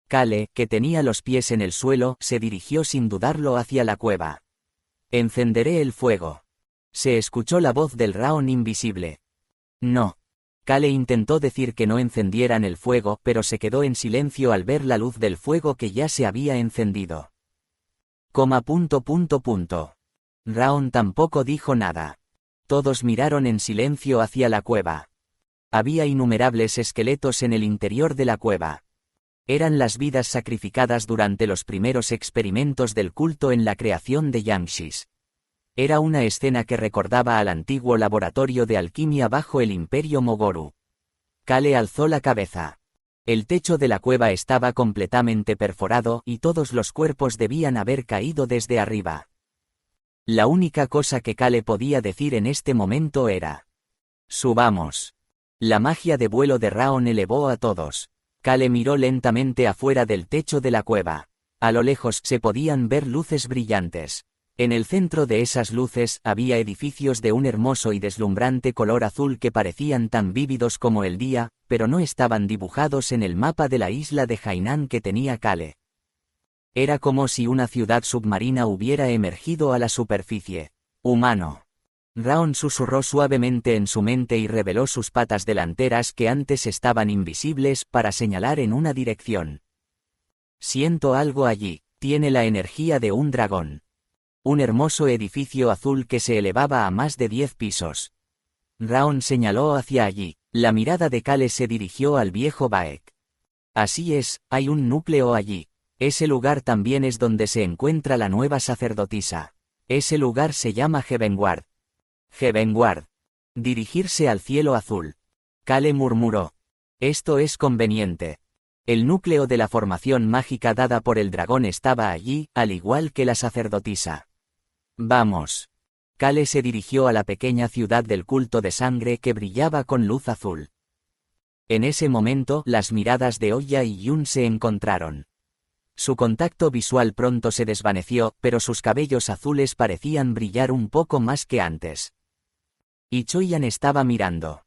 Kale, que tenía los pies en el suelo, se dirigió sin dudarlo hacia la cueva. «Encenderé el fuego». Se escuchó la voz del Raon invisible. «No». Kale intentó decir que no encendieran el fuego, pero se quedó en silencio al ver la luz del fuego que ya se había encendido. Raon tampoco dijo nada. Todos miraron en silencio hacia la cueva. Había innumerables esqueletos en el interior de la cueva. Eran las vidas sacrificadas durante los primeros experimentos del culto en la creación de Yamshis. Era una escena que recordaba al antiguo laboratorio de alquimia bajo el Imperio Mogoru. Kale alzó la cabeza. El techo de la cueva estaba completamente perforado y todos los cuerpos debían haber caído desde arriba. La única cosa que Kale podía decir en este momento era: «Subamos». La magia de vuelo de Raon elevó a todos. Kale miró lentamente afuera del techo de la cueva. A lo lejos se podían ver luces brillantes. En el centro de esas luces había edificios de un hermoso y deslumbrante color azul que parecían tan vívidos como el día, pero no estaban dibujados en el mapa de la isla de Hainan que tenía Kale. Era como si una ciudad submarina hubiera emergido a la superficie. «Humano». Raon susurró suavemente en su mente y reveló sus patas delanteras que antes estaban invisibles para señalar en una dirección. «Siento algo allí, tiene la energía de un dragón». Un hermoso edificio azul que se elevaba a más de 10 pisos. Raon señaló hacia allí. La mirada de Kale se dirigió al viejo Baek. «Así es, hay un núcleo allí. Ese lugar también es donde se encuentra la nueva sacerdotisa. Ese lugar se llama Heavenward». «Heavenward». Dirigirse al cielo azul. Kale murmuró. «Esto es conveniente». El núcleo de la formación mágica dada por el dragón estaba allí, al igual que la sacerdotisa. «Vamos». Kale se dirigió a la pequeña ciudad del culto de sangre que brillaba con luz azul. En ese momento, las miradas de Oya y Yun se encontraron. Su contacto visual pronto se desvaneció, pero sus cabellos azules parecían brillar un poco más que antes. Y Choyan estaba mirando.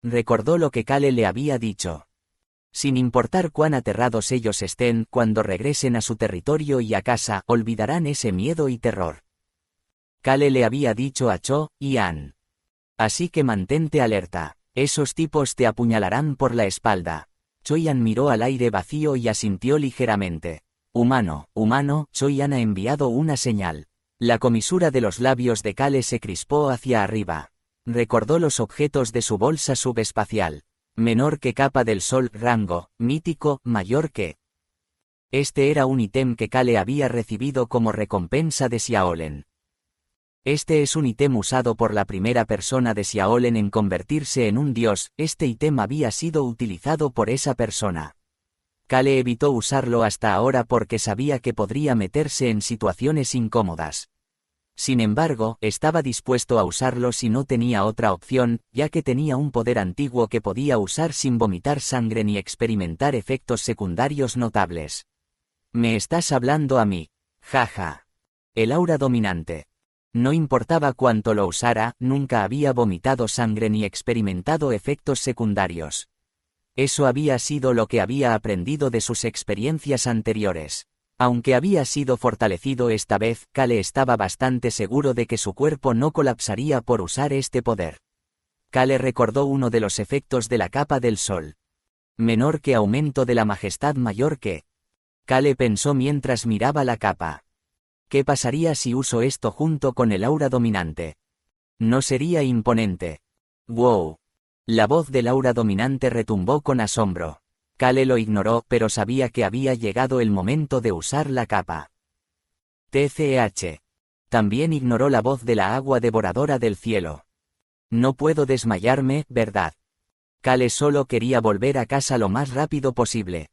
Recordó lo que Kale le había dicho. Sin importar cuán aterrados ellos estén, cuando regresen a su territorio y a casa, olvidarán ese miedo y terror. Kale le había dicho a Cho y An. Así que mantente alerta. Esos tipos te apuñalarán por la espalda. Choyan miró al aire vacío y asintió ligeramente. Humano, humano, Choyan ha enviado una señal. La comisura de los labios de Kale se crispó hacia arriba. Recordó los objetos de su bolsa subespacial. Menor que capa del sol, rango, mítico, mayor que. Este era un ítem que Kale había recibido como recompensa de Xiaolen. Este es un ítem usado por la primera persona de Xiaolen en convertirse en un dios. Este ítem había sido utilizado por esa persona. Kale evitó usarlo hasta ahora porque sabía que podría meterse en situaciones incómodas. Sin embargo, estaba dispuesto a usarlo si no tenía otra opción, ya que tenía un poder antiguo que podía usar sin vomitar sangre ni experimentar efectos secundarios notables. ¿Me estás hablando a mí? Jaja. El aura dominante. No importaba cuánto lo usara, nunca había vomitado sangre ni experimentado efectos secundarios. Eso había sido lo que había aprendido de sus experiencias anteriores. Aunque había sido fortalecido esta vez, Kale estaba bastante seguro de que su cuerpo no colapsaría por usar este poder. Kale recordó uno de los efectos de la capa del sol. Menor que aumento de la majestad, mayor que. Kale pensó mientras miraba la capa. ¿Qué pasaría si uso esto junto con el aura dominante? No sería imponente. ¡Wow! La voz del aura dominante retumbó con asombro. Kale lo ignoró, pero sabía que había llegado el momento de usar la capa. TCH. También ignoró la voz de la agua devoradora del cielo. No puedo desmayarme, ¿verdad? Kale solo quería volver a casa lo más rápido posible.